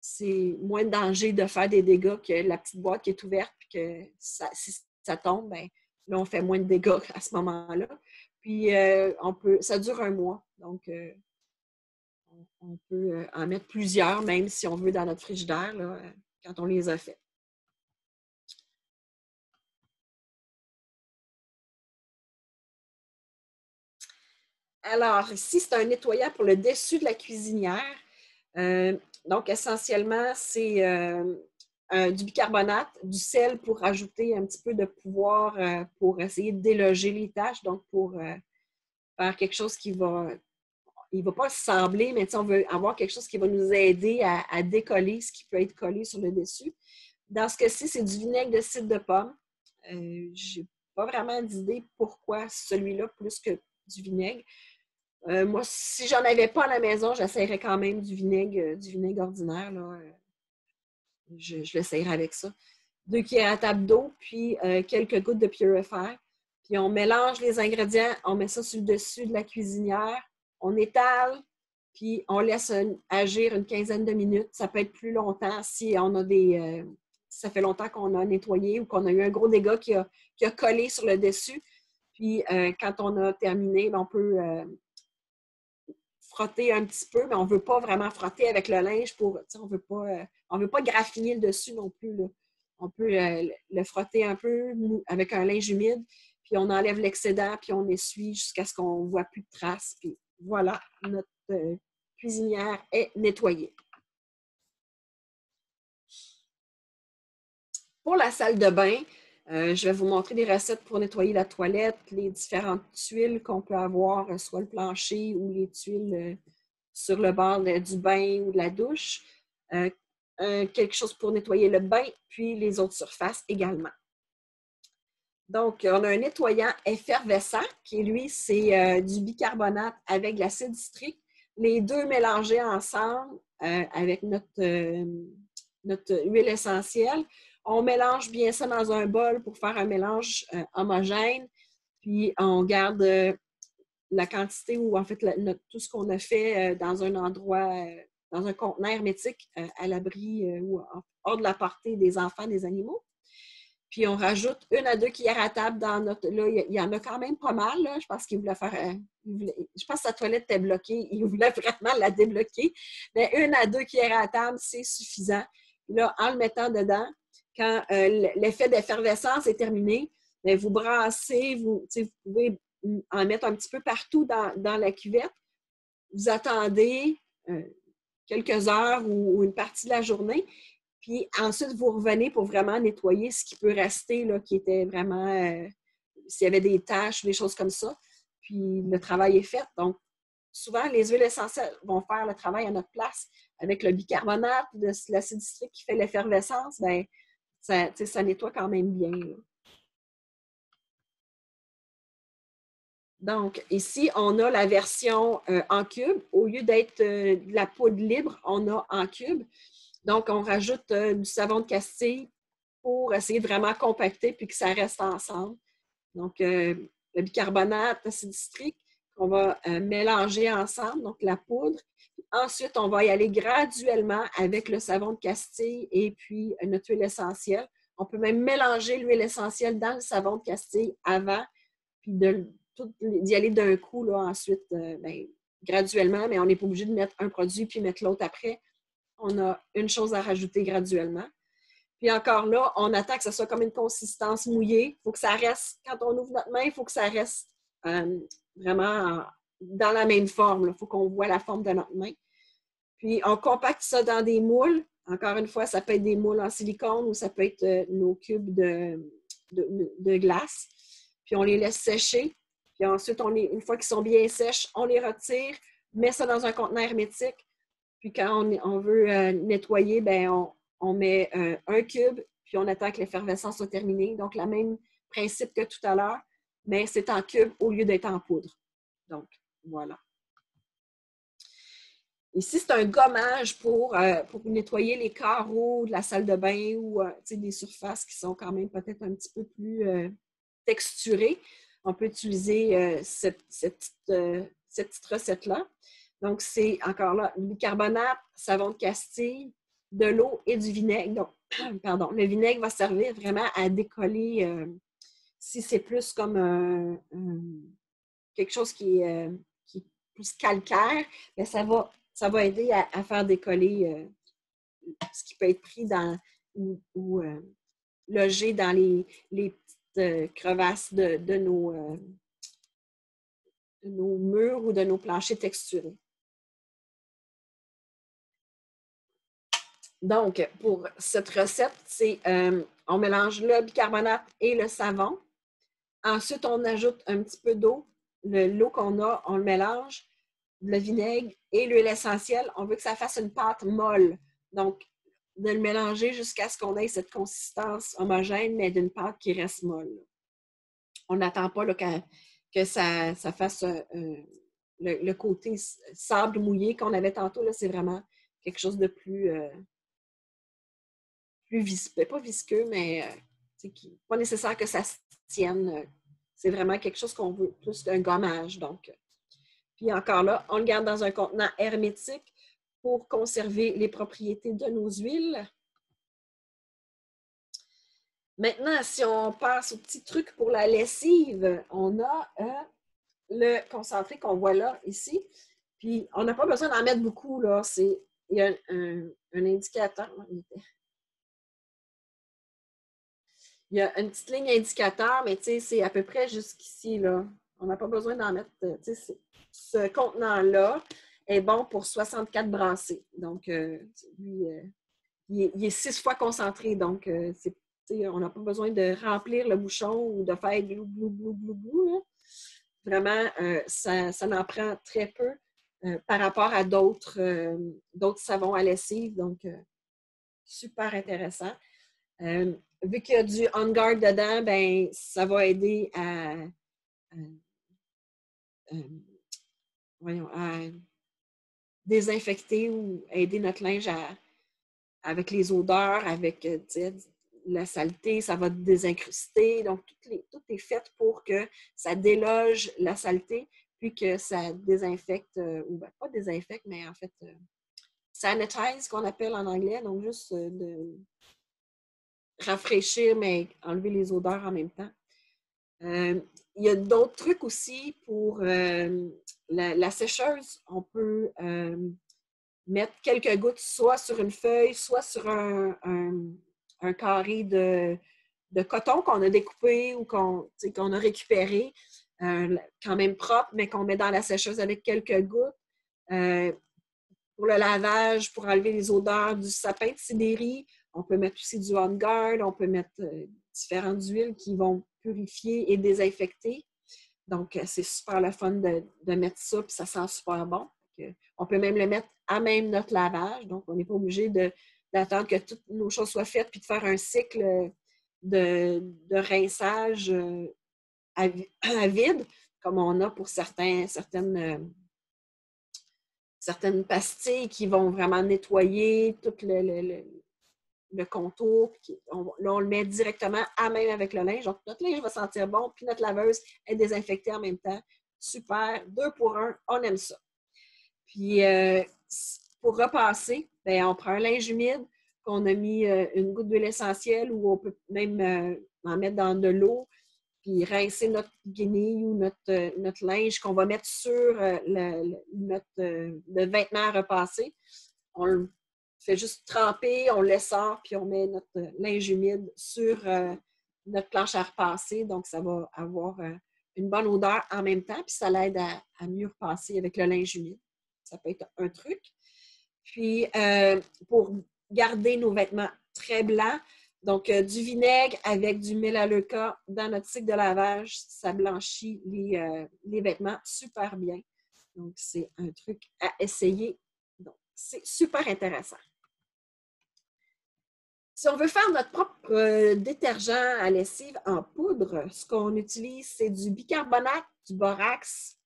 c'est moins de danger de faire des dégâts que la petite boîte qui est ouverte. Puis, que si ça tombe, bien, là, on fait moins de dégâts à ce moment-là. Puis, ça dure 1 mois. Donc, on peut en mettre plusieurs, même si on veut, dans notre frigidaire, là, quand on les a fait. Alors, ici, c'est un nettoyant pour le dessus de la cuisinière. Donc, essentiellement, c'est du bicarbonate, du sel pour ajouter un petit peu de pouvoir pour essayer de déloger les taches, donc pour faire quelque chose qui va... Il ne va pas sabler, mais on veut avoir quelque chose qui va nous aider à décoller ce qui peut être collé sur le dessus. Dans ce cas-ci, c'est du vinaigre de cidre de pomme. Je n'ai pas vraiment d'idée pourquoi celui-là plus que du vinaigre. Moi, si j'en avais pas à la maison, j'essayerais quand même du vinaigre ordinaire. Là. Je l'essayerais avec ça. 2 cuillères à table d'eau, puis quelques gouttes de purifier. Puis on mélange les ingrédients, on met ça sur le dessus de la cuisinière, on étale, puis on laisse agir une quinzaine de minutes. Ça peut être plus longtemps si on a ça fait longtemps qu'on a nettoyé ou qu'on a eu un gros dégât qui a collé sur le dessus. Puis quand on a terminé, on peut frotter un petit peu, mais on ne veut pas vraiment frotter avec le linge on ne veut pas graffiner le dessus non plus. Là. On peut le frotter un peu avec un linge humide, puis on enlève l'excédent, puis on essuie jusqu'à ce qu'on ne voit plus de traces. Puis voilà, notre cuisinière est nettoyée. Pour la salle de bain, je vais vous montrer des recettes pour nettoyer la toilette, les différentes tuiles qu'on peut avoir, soit le plancher ou les tuiles sur le bord du bain ou de la douche. Quelque chose pour nettoyer le bain, puis les autres surfaces également. Donc, on a un nettoyant effervescent qui, lui, c'est du bicarbonate avec de l'acide citrique. Les deux mélangés ensemble avec notre huile essentielle. On mélange bien ça dans un bol pour faire un mélange homogène. Puis, on garde la quantité ou en fait tout ce qu'on a fait dans un endroit, dans un conteneur hermétique à l'abri ou hors de la portée des enfants, des animaux. Puis, on rajoute 1 à 2 cuillères à table dans notre... Là, il y en a quand même pas mal. Là. Je pense qu'il voulait faire... je pense que sa toilette était bloquée. Il voulait vraiment la débloquer. Mais 1 à 2 cuillères à table, c'est suffisant. Là, en le mettant dedans, quand l'effet d'effervescence est terminé, bien, vous brassez, vous pouvez en mettre un petit peu partout dans la cuvette. Vous attendez quelques heures ou une partie de la journée. Puis ensuite, vous revenez pour vraiment nettoyer ce qui peut rester, là, qui était vraiment, s'il y avait des taches, des choses comme ça. Puis le travail est fait. Donc, souvent, les huiles essentielles vont faire le travail à notre place. Avec le bicarbonate, l'acide citrique qui fait l'effervescence, bien, ça nettoie quand même bien, là. Donc, ici, on a la version en cube. Au lieu d'être de la poudre libre, on a en cube. Donc, on rajoute du savon de Castille pour essayer de vraiment compacter puis que ça reste ensemble. Donc, le bicarbonate, l'acide citrique, on va mélanger ensemble, donc la poudre. Ensuite, on va y aller graduellement avec le savon de Castille et puis notre huile essentielle. On peut même mélanger l'huile essentielle dans le savon de Castille avant, puis d'y aller d'un coup, là, ensuite, graduellement, mais on n'est pas obligé de mettre un produit puis mettre l'autre après. On a une chose à rajouter graduellement. Puis encore là, on attend que ce soit comme une consistance mouillée. Il faut que ça reste, quand on ouvre notre main, il faut que ça reste vraiment dans la même forme. Il faut qu'on voit la forme de notre main. Puis on compacte ça dans des moules. Encore une fois, ça peut être des moules en silicone ou ça peut être nos cubes de glace. Puis on les laisse sécher. Puis ensuite, une fois qu'ils sont bien sèches, on les retire, met ça dans un conteneur hermétique. Puis quand on veut nettoyer, bien, on met un cube, puis on attend que l'effervescence soit terminée. Donc, le même principe que tout à l'heure, mais c'est en cube au lieu d'être en poudre. Donc, voilà. Ici, c'est un gommage pour nettoyer les carreaux de la salle de bain ou des surfaces qui sont quand même peut-être un petit peu plus texturées. On peut utiliser cette petite recette-là. Donc, c'est encore là, du bicarbonate, savon de Castille, de l'eau et du vinaigre. Donc, pardon, le vinaigre va servir vraiment à décoller si c'est plus comme quelque chose qui est plus calcaire, bien, ça va aider à faire décoller ce qui peut être pris dans ou logé dans les petites crevasses de nos murs ou de nos planchers texturés. Donc, pour cette recette, c'est on mélange le bicarbonate et le savon. Ensuite, on ajoute un petit peu d'eau. L'eau qu'on a, on le mélange, le vinaigre et l'huile essentielle. On veut que ça fasse une pâte molle. Donc, de le mélanger jusqu'à ce qu'on ait cette consistance homogène, mais d'une pâte qui reste molle. On n'attend pas là, que ça fasse le côté sable mouillé qu'on avait tantôt. C'est vraiment quelque chose de plus visqueux, pas visqueux, mais pas nécessaire que ça se tienne. C'est vraiment quelque chose qu'on veut, plus qu'un gommage. Donc. Puis encore là, on le garde dans un contenant hermétique pour conserver les propriétés de nos huiles. Maintenant, si on passe au petit truc pour la lessive, on a le concentré qu'on voit là, ici. Puis, on n'a pas besoin d'en mettre beaucoup, là. Il y a un indicateur. Il y a une petite ligne indicateur, mais c'est à peu près jusqu'ici, là. On n'a pas besoin d'en mettre. Ce contenant-là est bon pour 64 brassées. Donc, lui, il est 6 fois concentré. Donc, on n'a pas besoin de remplir le bouchon ou de faire glou, glou, glou, glou, glou. Vraiment, ça en prend très peu par rapport à d'autres savons à lessive. Donc, super intéressant. Vu qu'il y a du On Guard dedans, ben, ça va aider à désinfecter ou aider notre linge avec les odeurs, avec la saleté, ça va désincruster. Donc, tout est fait pour que ça déloge la saleté, puis que ça désinfecte, ou ben, pas désinfecte, mais en fait, sanitize, qu'on appelle en anglais, donc juste de rafraîchir, mais enlever les odeurs en même temps. Il y a d'autres trucs aussi pour la sécheuse. On peut mettre quelques gouttes soit sur une feuille, soit sur un carré de coton qu'on a découpé ou qu'on a récupéré, quand même propre, mais qu'on met dans la sécheuse avec quelques gouttes. Pour le lavage, pour enlever les odeurs du sapin de Sibérie, On peut mettre aussi du On Guard, on peut mettre différentes huiles qui vont purifier et désinfecter. Donc, c'est super le fun de mettre ça, puis ça sent super bon. On peut même le mettre à même notre lavage. Donc, on n'est pas obligé d'attendre que toutes nos choses soient faites puis de faire un cycle de rinçage à vide, comme on a pour certaines pastilles qui vont vraiment nettoyer tout le contour. Là, on le met directement à même avec le linge. Donc, notre linge va sentir bon, puis notre laveuse est désinfectée en même temps. Super, 2 pour 1, on aime ça. Puis, pour repasser, bien, on prend un linge humide qu'on a mis une goutte d'huile essentielle ou on peut même en mettre dans de l'eau puis rincer notre guenille ou notre linge qu'on va mettre sur le vêtement à repasser. On le fait juste tremper, on le sort, puis on met notre linge humide sur notre planche à repasser. Donc, ça va avoir une bonne odeur en même temps, puis ça l'aide à mieux repasser avec le linge humide. Ça peut être un truc. Puis, pour garder nos vêtements très blancs, donc du vinaigre avec du mélaleuca dans notre cycle de lavage, ça blanchit les vêtements super bien. Donc, c'est un truc à essayer. Donc, c'est super intéressant. Si on veut faire notre propre détergent à lessive en poudre, ce qu'on utilise, c'est du bicarbonate, du borax.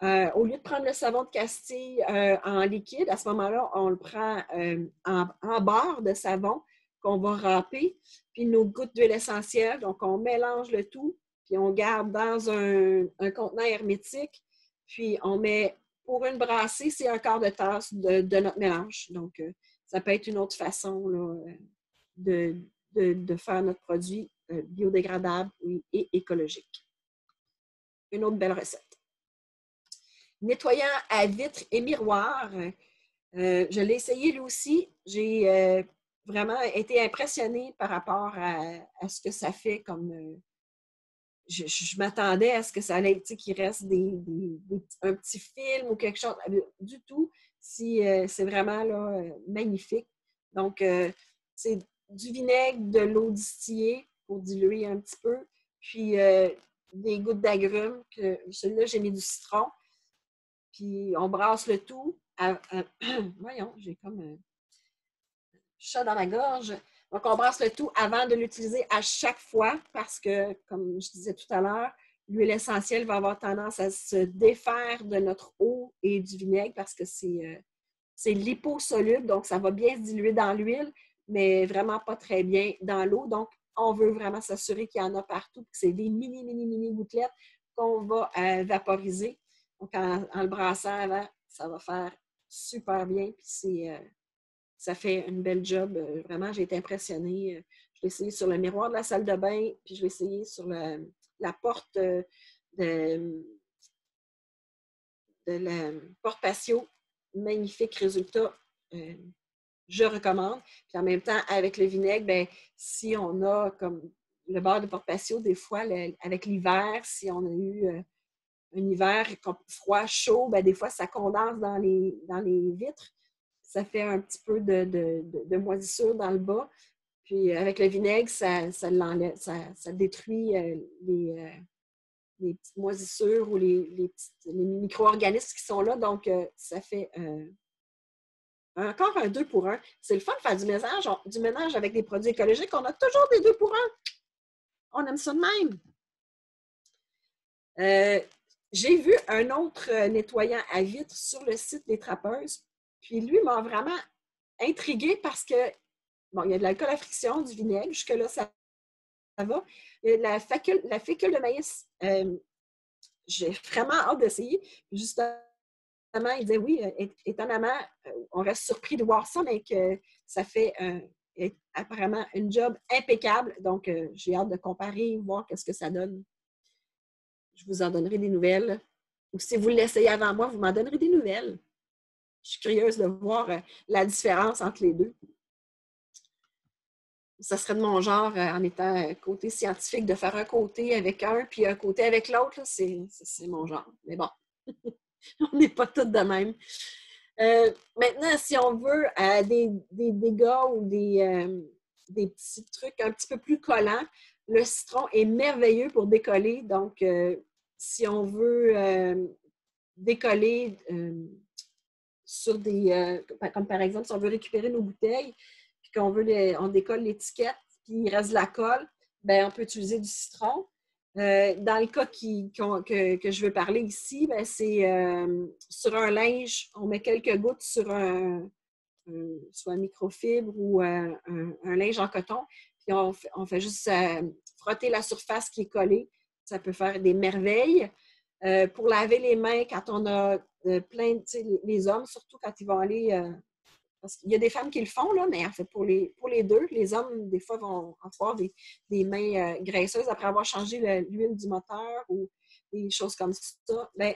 Au lieu de prendre le savon de Castille en liquide, à ce moment-là, on le prend en barre de savon qu'on va râper, puis nos gouttes d'huile essentielle. Donc, on mélange le tout, puis on garde dans un contenant hermétique, puis on met, pour une brassée, c'est un quart de tasse de notre mélange. Donc, ça peut être une autre façon là, de faire notre produit biodégradable et écologique. Une autre belle recette. Nettoyant à vitre et miroir. Je l'ai essayé lui aussi. J'ai vraiment été impressionnée par rapport à ce que ça fait comme... je m'attendais à ce que ça allait, qu'il reste un petit film ou quelque chose. Du tout. C'est vraiment là, magnifique. Donc, c'est du vinaigre, de l'eau distillée pour diluer un petit peu, puis des gouttes d'agrumes. Celui-là, j'ai mis du citron. Puis on brasse le tout. Voyons, j'ai comme un chat dans la gorge. Donc, on brasse le tout avant de l'utiliser à chaque fois parce que, comme je disais tout à l'heure, l'huile essentielle va avoir tendance à se défaire de notre eau et du vinaigre parce que c'est liposoluble, donc ça va bien se diluer dans l'huile, mais vraiment pas très bien dans l'eau. Donc, on veut vraiment s'assurer qu'il y en a partout, que c'est des mini gouttelettes qu'on va vaporiser. Donc, en le brassant avant, ça va faire super bien. Puis ça fait une belle job. Vraiment, j'ai été impressionnée. Je l'ai essayé sur le miroir de la salle de bain, puis je l'ai essayé sur la porte de la porte patio. Magnifique résultat. Je recommande. Puis en même temps, avec le vinaigre, bien, si on a comme le bord de porte patio, des fois, avec l'hiver, si on a eu un hiver froid, chaud, bien, des fois, ça condense dans les vitres. Ça fait un petit peu de moisissure dans le bas. Puis avec le vinaigre, ça l'enlève, ça détruit les petites moisissures ou les micro-organismes qui sont là. Donc, ça fait encore un 2 pour 1. C'est le fun de faire du ménage avec des produits écologiques. On a toujours des 2 pour 1. On aime ça de même. J'ai vu un autre nettoyant à vitre sur le site des Trappeuses. Puis lui m'a vraiment intriguée parce que, bon, il y a de l'alcool à friction, du vinaigre. Jusque-là, ça va. Il y a la fécule de maïs. J'ai vraiment hâte d'essayer. Justement, il disait oui, étonnamment, on reste surpris de voir ça, mais que ça fait apparemment une job impeccable. Donc, j'ai hâte de comparer, voir qu'est-ce que ça donne. Je vous en donnerai des nouvelles. Ou si vous l'essayez avant moi, vous m'en donnerez des nouvelles. Je suis curieuse de voir la différence entre les deux. Ça serait de mon genre, en étant côté scientifique, de faire un côté avec un, puis un côté avec l'autre. C'est mon genre. Mais bon, on n'est pas toutes de même. Maintenant, si on veut des dégâts ou des petits trucs un petit peu plus collants. Le citron est merveilleux pour décoller. Donc, si on veut décoller sur comme par exemple, si on veut récupérer nos bouteilles, puis on décolle l'étiquette, puis il reste de la colle, bien, on peut utiliser du citron. Dans le cas que je veux parler ici, bien, c'est sur un linge, on met quelques gouttes sur soit un microfibre ou un linge en coton, puis on fait juste frotter la surface qui est collée. Ça peut faire des merveilles. Pour laver les mains, quand on a plein, tu sais, les hommes, surtout quand ils vont aller... parce qu'il y a des femmes qui le font, là, mais en fait, pour les deux, les hommes, des fois, vont avoir des mains graisseuses après avoir changé l'huile du moteur ou des choses comme ça. Bien,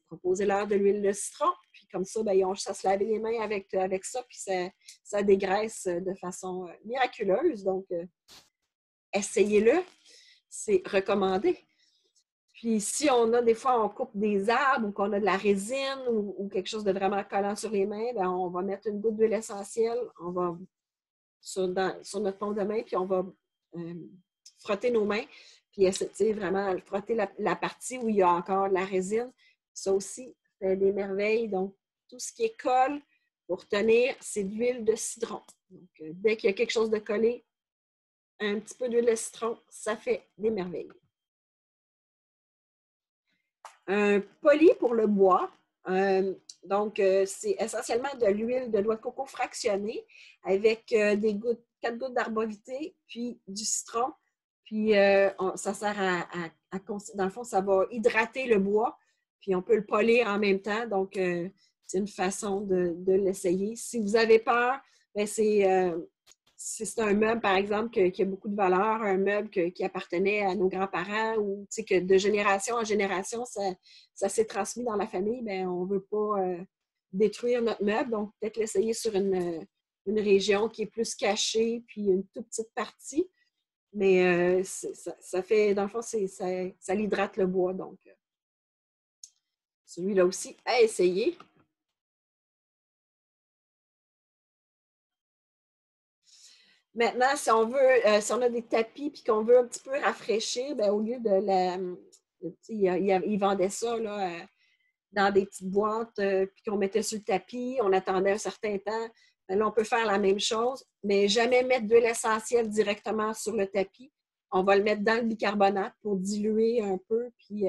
proposez-leur de l'huile de citron, puis comme ça, bien, ils ont juste à se laver les mains avec ça, puis ça dégraisse de façon miraculeuse. Donc, essayez-le, c'est recommandé. Puis si on a des fois, on coupe des arbres ou qu'on a de la résine ou quelque chose de vraiment collant sur les mains, bien, on va mettre une goutte d'huile essentielle, on va sur notre paume de main, puis on va frotter nos mains, puis essayer vraiment frotter la partie où il y a encore de la résine. Ça aussi, fait des merveilles. Donc, tout ce qui est colle pour tenir, c'est de l'huile de citron. Donc, dès qu'il y a quelque chose de collé, un petit peu d'huile de citron, ça fait des merveilles. Un poli pour le bois. Donc, c'est essentiellement de l'huile de noix de coco fractionnée avec 4 gouttes d'arbovité, puis du citron. Puis, ça sert dans le fond, ça va hydrater le bois. Puis, on peut le polir en même temps. Donc, c'est une façon de l'essayer. Si vous avez peur, bien, c'est un meuble, par exemple, qui a beaucoup de valeur, un meuble qui appartenait à nos grands-parents ou que de génération en génération, ça s'est transmis dans la famille, bien, on ne veut pas détruire notre meuble. Donc, peut-être l'essayer sur une région qui est plus cachée, puis une toute petite partie. Mais ça fait, dans le fond, ça l'hydrate le bois. Donc, celui-là aussi, à essayer. Maintenant, si on a des tapis et qu'on veut un petit peu rafraîchir, bien, au lieu ils vendaient ça là, dans des petites boîtes, puis qu'on mettait sur le tapis, on attendait un certain temps. Bien, là, on peut faire la même chose, mais jamais mettre de l'huile essentielle directement sur le tapis. On va le mettre dans le bicarbonate pour diluer un peu, puis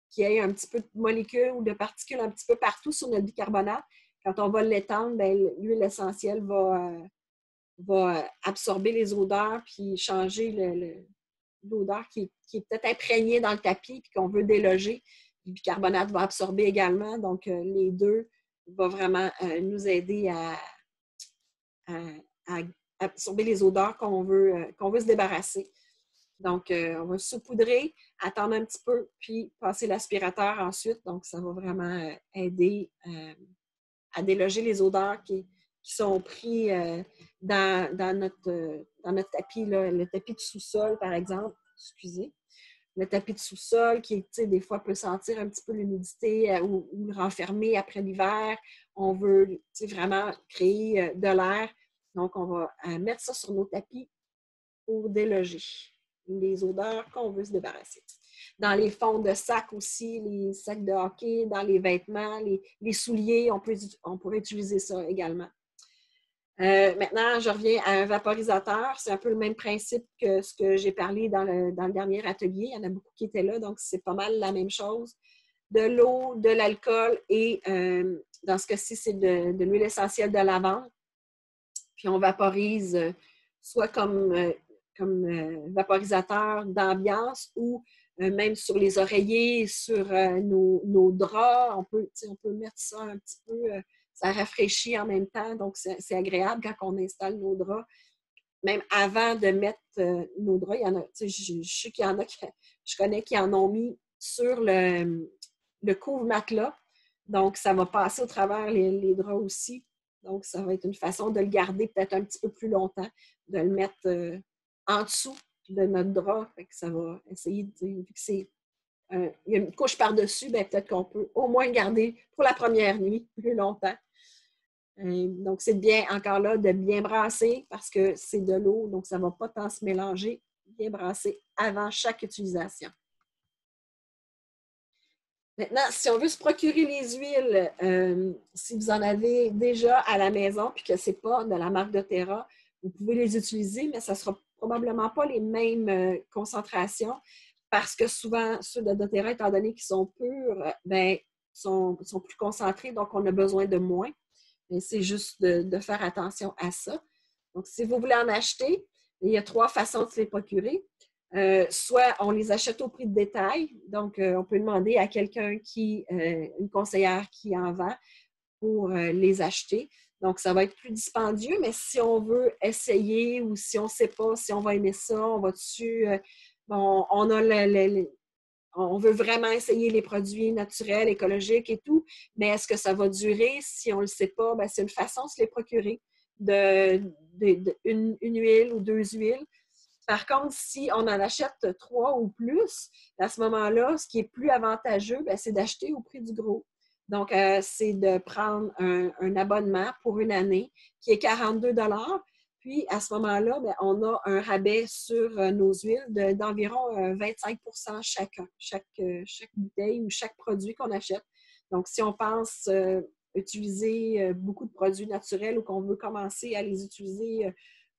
qu'il y ait un petit peu de molécules ou de particules un petit peu partout sur notre bicarbonate. Quand on va l'étendre, l'huile essentielle va absorber les odeurs puis changer l'odeur qui est peut-être imprégnée dans le tapis puis qu'on veut déloger. Le bicarbonate va absorber également. Donc, les deux vont vraiment nous aider à absorber les odeurs qu'on veut se débarrasser. Donc, on va saupoudrer, attendre un petit peu, puis passer l'aspirateur ensuite. Donc, ça va vraiment aider à déloger les odeurs qui sont pris dans notre tapis, là, le tapis de sous-sol, par exemple. Excusez. Le tapis de sous-sol qui, des fois, peut sentir un petit peu l'humidité ou le renfermer après l'hiver. On veut vraiment créer de l'air. Donc, on va mettre ça sur nos tapis pour déloger les odeurs qu'on veut se débarrasser. Dans les fonds de sacs aussi, les sacs de hockey, dans les vêtements, les souliers, on pourrait utiliser ça également. Maintenant, je reviens à un vaporisateur. C'est un peu le même principe que ce que j'ai parlé dans le dernier atelier. Il y en a beaucoup qui étaient là, donc c'est pas mal la même chose. De l'eau, de l'alcool et dans ce cas-ci, c'est de l'huile essentielle de lavande. Puis on vaporise soit comme vaporisateur d'ambiance ou même sur les oreillers, sur nos draps. On peut mettre ça un petit peu... ça rafraîchit en même temps, donc c'est agréable quand on installe nos draps. Même avant de mettre nos draps, il y en a, je sais qu'il y en a je connais qui en ont mis sur le couvre-matelas. Donc, ça va passer au travers les draps aussi. Donc, ça va être une façon de le garder peut-être un petit peu plus longtemps, de le mettre en dessous de notre drap. Fait que ça va essayer de... Vu que il y a une couche par-dessus, peut-être qu'on peut au moins le garder pour la première nuit plus longtemps. Donc, c'est bien, encore là, de bien brasser parce que c'est de l'eau, donc ça ne va pas tant se mélanger. Bien brasser avant chaque utilisation. Maintenant, si on veut se procurer les huiles, si vous en avez déjà à la maison puis que ce n'est pas de la marque doTERRA, vous pouvez les utiliser, mais ça ne sera probablement pas les mêmes concentrations parce que souvent, ceux de doTERRA, étant donné qu'ils sont purs, sont plus concentrés, donc on a besoin de moins. Mais c'est juste de faire attention à ça. Donc, si vous voulez en acheter, il y a 3 façons de se les procurer. Soit on les achète au prix de détail, donc on peut demander à quelqu'un une conseillère qui en vend pour les acheter. Donc, ça va être plus dispendieux, mais si on veut essayer ou si on ne sait pas si on va aimer ça, on va dessus, on veut vraiment essayer les produits naturels, écologiques et tout, mais est-ce que ça va durer? Si on ne le sait pas, c'est une façon de se les procurer, une huile ou 2 huiles. Par contre, si on en achète 3 ou plus, à ce moment-là, ce qui est plus avantageux, c'est d'acheter au prix du gros. Donc, c'est de prendre un abonnement pour une année qui est 42 $. Puis, à ce moment-là, on a un rabais sur nos huiles d'environ 25 % chacun, chaque bouteille ou chaque produit qu'on achète. Donc, si on pense utiliser beaucoup de produits naturels ou qu'on veut commencer à les utiliser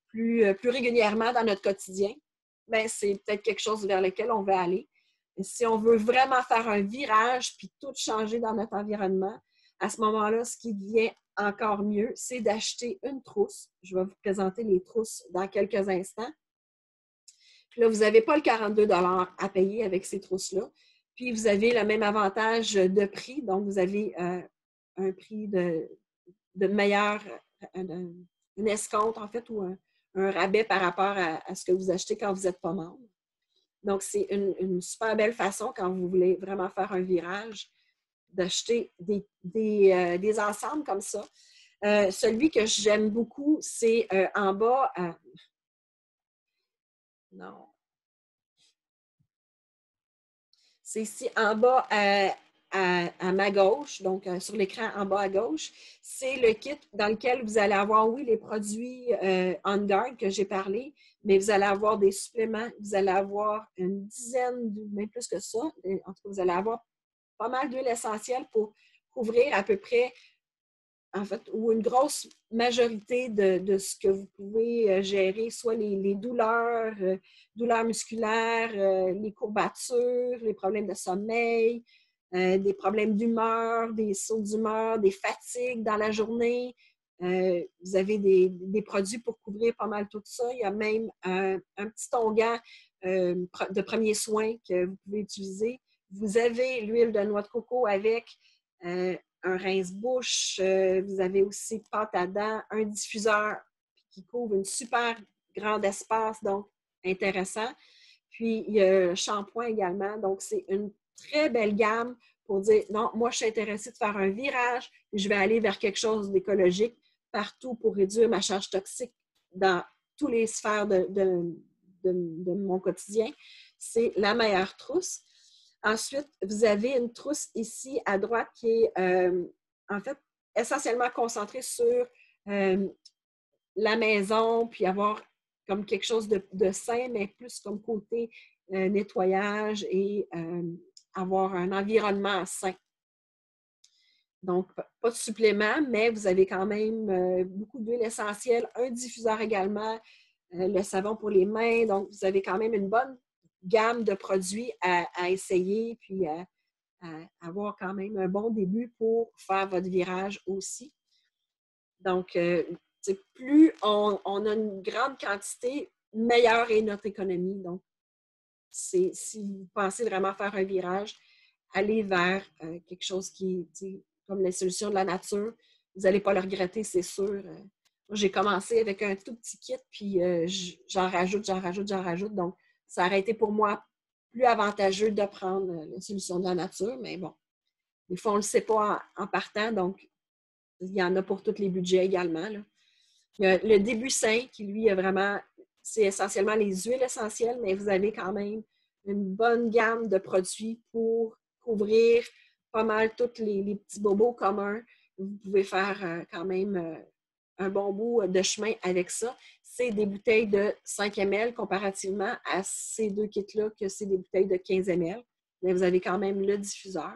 plus régulièrement dans notre quotidien, c'est peut-être quelque chose vers lequel on veut aller. Et si on veut vraiment faire un virage puis tout changer dans notre environnement, à ce moment-là, ce qui devient encore mieux, c'est d'acheter une trousse. Je vais vous présenter les trousses dans quelques instants. Puis là, vous n'avez pas le 42 $ à payer avec ces trousses-là. Puis, vous avez le même avantage de prix. Donc, vous avez un prix de meilleur, une escompte, en fait, ou un rabais par rapport à ce que vous achetez quand vous n'êtes pas membre. Donc, c'est une super belle façon, quand vous voulez vraiment faire un virage, d'acheter des ensembles comme ça. Celui que j'aime beaucoup, c'est en bas. Non. C'est ici en bas à ma gauche, donc sur l'écran en bas à gauche. C'est le kit dans lequel vous allez avoir, oui, les produits On Guard que j'ai parlé, mais vous allez avoir des suppléments, vous allez avoir une dizaine, même plus que ça. En tout cas, vous allez avoir pas mal d'huiles essentielles pour couvrir à peu près, en fait, ou une grosse majorité de ce que vous pouvez gérer, soit les douleurs, douleurs musculaires, les courbatures, les problèmes de sommeil, des problèmes d'humeur, des sauts d'humeur, des fatigues dans la journée. Vous avez des produits pour couvrir pas mal tout ça. Il y a même un petit onguent de premiers soins que vous pouvez utiliser. Vous avez l'huile de noix de coco avec un rince-bouche. Vous avez aussi pâte à dents, un diffuseur qui couvre une super grande espace, donc intéressant. Puis, il y a un shampoing également. Donc, c'est une très belle gamme pour dire, non, moi, je suis intéressée de faire un virage et je vais aller vers quelque chose d'écologique partout pour réduire ma charge toxique dans toutes les sphères de mon quotidien. C'est la meilleure trousse. Ensuite, vous avez une trousse ici à droite qui est en fait essentiellement concentrée sur la maison, puis avoir comme quelque chose de sain, mais plus comme côté nettoyage et avoir un environnement sain. Donc, pas de supplément, mais vous avez quand même beaucoup d'huile essentielle, un diffuseur également, le savon pour les mains. Donc, vous avez quand même une bonne gamme de produits à essayer, puis à avoir quand même un bon début pour faire votre virage aussi. Donc, plus on a une grande quantité, meilleure est notre économie. Donc, si vous pensez vraiment faire un virage, allez vers quelque chose qui est comme les solutions de la nature. Vous n'allez pas le regretter, c'est sûr. Moi, j'ai commencé avec un tout petit kit, puis j'en rajoute. Donc, ça aurait été pour moi plus avantageux de prendre la solution de la nature, mais bon, des fois, on ne le sait pas en partant, donc il y en a pour tous les budgets également, là. Il y a le début sain qui, lui, a vraiment, c'est essentiellement les huiles essentielles, mais vous avez quand même une bonne gamme de produits pour couvrir pas mal tous les petits bobos communs. vous pouvez faire quand même un bon bout de chemin avec ça. C'est des bouteilles de 5 ml comparativement à ces deux kits-là, que c'est des bouteilles de 15 ml. Mais vous avez quand même le diffuseur.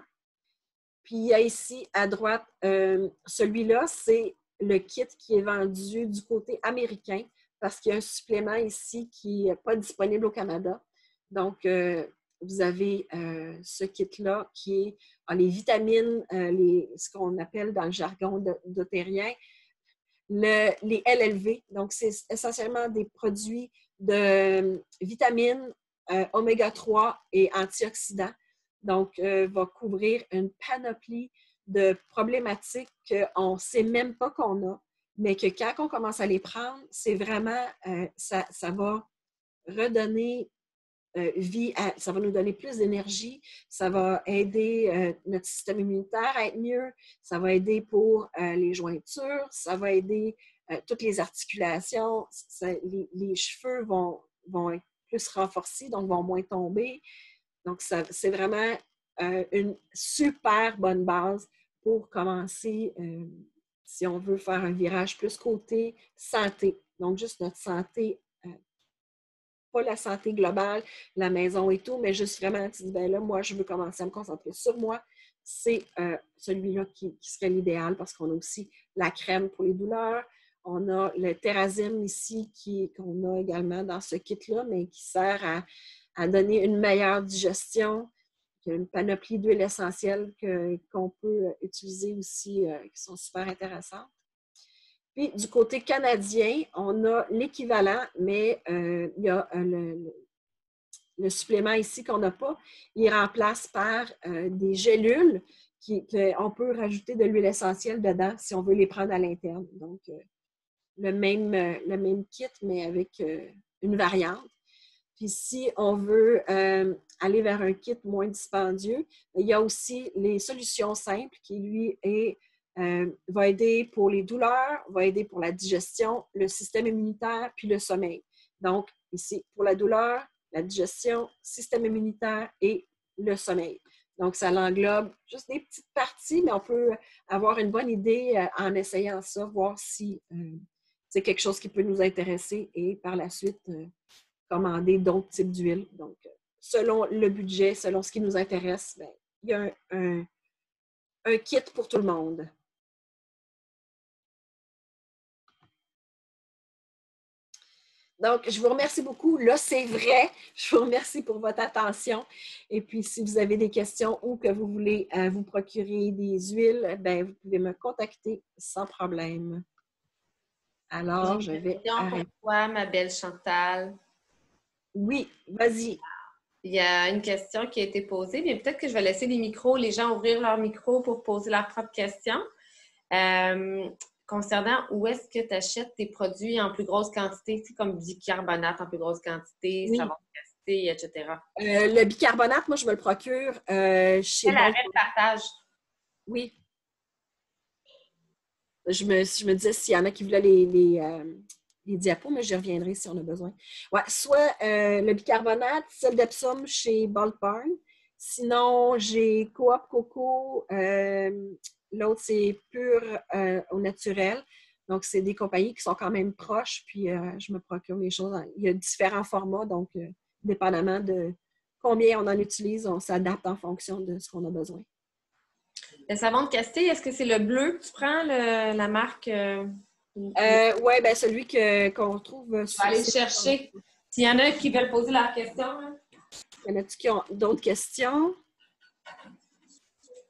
Puis il y a ici à droite, celui-là, c'est le kit qui est vendu du côté américain parce qu'il y a un supplément ici qui n'est pas disponible au Canada. Donc, vous avez ce kit-là qui est les vitamines, ce qu'on appelle dans le jargon d'otérien, les LLV. Donc, c'est essentiellement des produits de vitamines oméga 3 et antioxydants. Donc, va couvrir une panoplie de problématiques qu'on ne sait même pas qu'on a, mais que quand on commence à les prendre, c'est vraiment, ça va redonner vie, ça va nous donner plus d'énergie, ça va aider notre système immunitaire à être mieux, ça va aider pour les jointures, ça va aider toutes les articulations, les cheveux vont être plus renforcés, donc vont moins tomber. Donc, c'est vraiment une super bonne base pour commencer, si on veut faire un virage plus côté santé. Donc, juste notre santé, pas la santé globale, la maison et tout, mais juste vraiment, tu dis, ben là, moi, je veux commencer à me concentrer sur moi. C'est celui-là qui serait l'idéal parce qu'on a aussi la crème pour les douleurs. On a le Terrazine ici qu'on a également dans ce kit-là, mais qui sert à donner une meilleure digestion. Il y a une panoplie d'huiles essentielles qu'on peut utiliser aussi, qui sont super intéressantes. Puis, du côté canadien, on a l'équivalent, mais il y a le supplément ici qu'on n'a pas. Il remplace par des gélules qu'on peut rajouter de l'huile essentielle dedans si on veut les prendre à l'interne. Donc, le même kit, mais avec une variante. Puis si on veut aller vers un kit moins dispendieux, il y a aussi les solutions simples qui, lui, va aider pour les douleurs, va aider pour la digestion, le système immunitaire, puis le sommeil. Donc, ici, pour la douleur, la digestion, système immunitaire et le sommeil. Donc, ça l'englobe juste des petites parties, mais on peut avoir une bonne idée en essayant ça, voir si c'est quelque chose qui peut nous intéresser et par la suite commander d'autres types d'huile. Donc, selon le budget, selon ce qui nous intéresse, bien, il y a un kit pour tout le monde. Donc, je vous remercie beaucoup. Là, c'est vrai. Je vous remercie pour votre attention. Et puis, si vous avez des questions ou que vous voulez vous procurer des huiles, bien, vous pouvez me contacter sans problème. Alors, je vais arrêter. Pour toi, ma belle Chantal. Oui, vas-y. Il y a une question qui a été posée, mais peut-être que je vais laisser les gens ouvrir leur micro pour poser leurs propres questions. Concernant où est-ce que tu achètes tes produits en plus grosse quantité, comme bicarbonate en plus grosse quantité, oui. savon de qualité, etc. Le bicarbonate, moi, je me le procure chez Quel arrêt de partage? Oui. Je me disais s'il y en a qui voulaient les diapos, mais j'y reviendrai si on a besoin. Ouais, soit le bicarbonate, celle d'Epsom chez Bulk Barn. Sinon, j'ai Coop Coco. L'autre, c'est Pur au naturel. Donc, c'est des compagnies qui sont quand même proches. Puis, je me procure les choses. Il y a différents formats. Donc, dépendamment de combien on en utilise, on s'adapte en fonction de ce qu'on a besoin. Le savon de Castille, est-ce que c'est le bleu que tu prends, la marque? Oui, bien celui qu'on trouve sur... Je vais aller le chercher. S'il y en a qui veulent poser leur question. Hein? Y en a-t-il qui ont d'autres questions?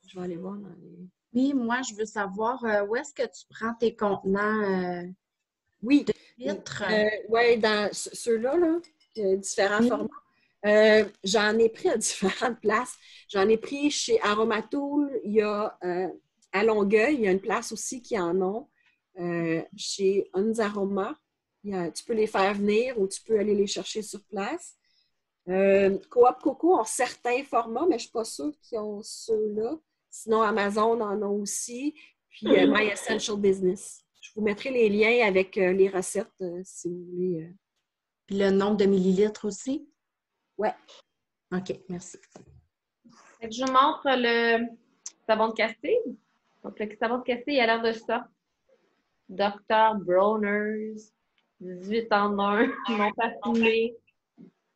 Je vais aller voir dans les... Oui, moi, je veux savoir où est-ce que tu prends tes contenants oui. de litres? Oui, dans ceux-là, différents formats. J'en ai pris à différentes places. J'en ai pris chez Aromatool. Il y a à Longueuil, il y a une place aussi qui en ont. Chez Onzaroma, tu peux les faire venir ou tu peux aller les chercher sur place. Coop Coco ont certains formats, mais je ne suis pas sûre qu'ils ont ceux-là. Sinon, Amazon en a aussi. Puis My Essential Business. Je vous mettrai les liens avec les recettes si vous voulez. Puis le nombre de millilitres aussi? Oui. OK, merci. Je vous montre le savon de Castille. Complexe savon cassé, il a l'air de ça. Dr. Bronner's, 18 en 1, non parfumé.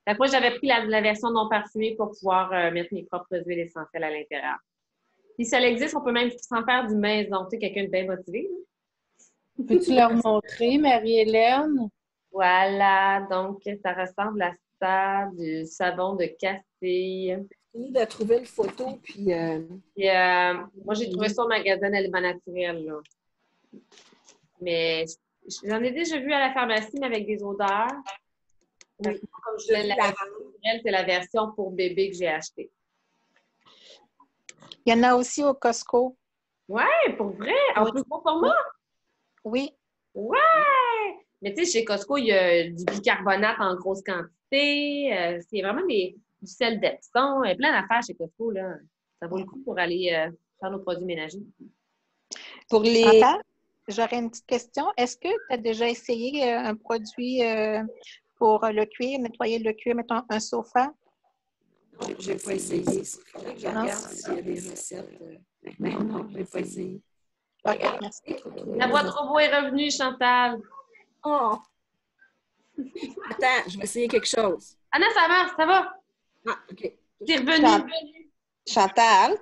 Fait que moi, j'avais pris la version non parfumée pour pouvoir mettre mes propres huiles essentielles à l'intérieur. Si ça existe, on peut même s'en faire du maison. Tu sais, quelqu'un de bien motivé. Peux-tu leur montrer, Marie-Hélène? Voilà, donc ça ressemble à ça, du savon de castille. J'ai de trouver une photo, puis... Puis, moi, j'ai trouvé ça au magasin d'Aliments Naturels, là. Mais j'en ai déjà vu à la pharmacie, mais avec des odeurs. Oui. Comme je disais, la version naturelle, c'est la version pour bébé que j'ai achetée. Il y en a aussi au Costco. Ouais, pour vrai? En Oui. plus gros format? Oui. Ouais! Mais tu sais, chez Costco, il y a du bicarbonate en grosse quantité. C'est vraiment du sel d'Epsom. Il y a plein d'affaires chez Costco, là. Ça vaut le coup pour aller faire nos produits ménagers. Pour les... Chantal, j'aurais une petite question. Est-ce que tu as déjà essayé un produit pour le cuir, nettoyer le cuir, mettons un sofa? J'ai pas essayé. Il faudrait que je Non. regarde s'il y a des recettes. Mais non, j'ai pas essayé. OK, merci. La voix de robot est revenue, Chantal. Oh! Attends, je vais essayer quelque chose. Ah non, ça va, ça va. Ah, OK. T'es revenue. Chantal,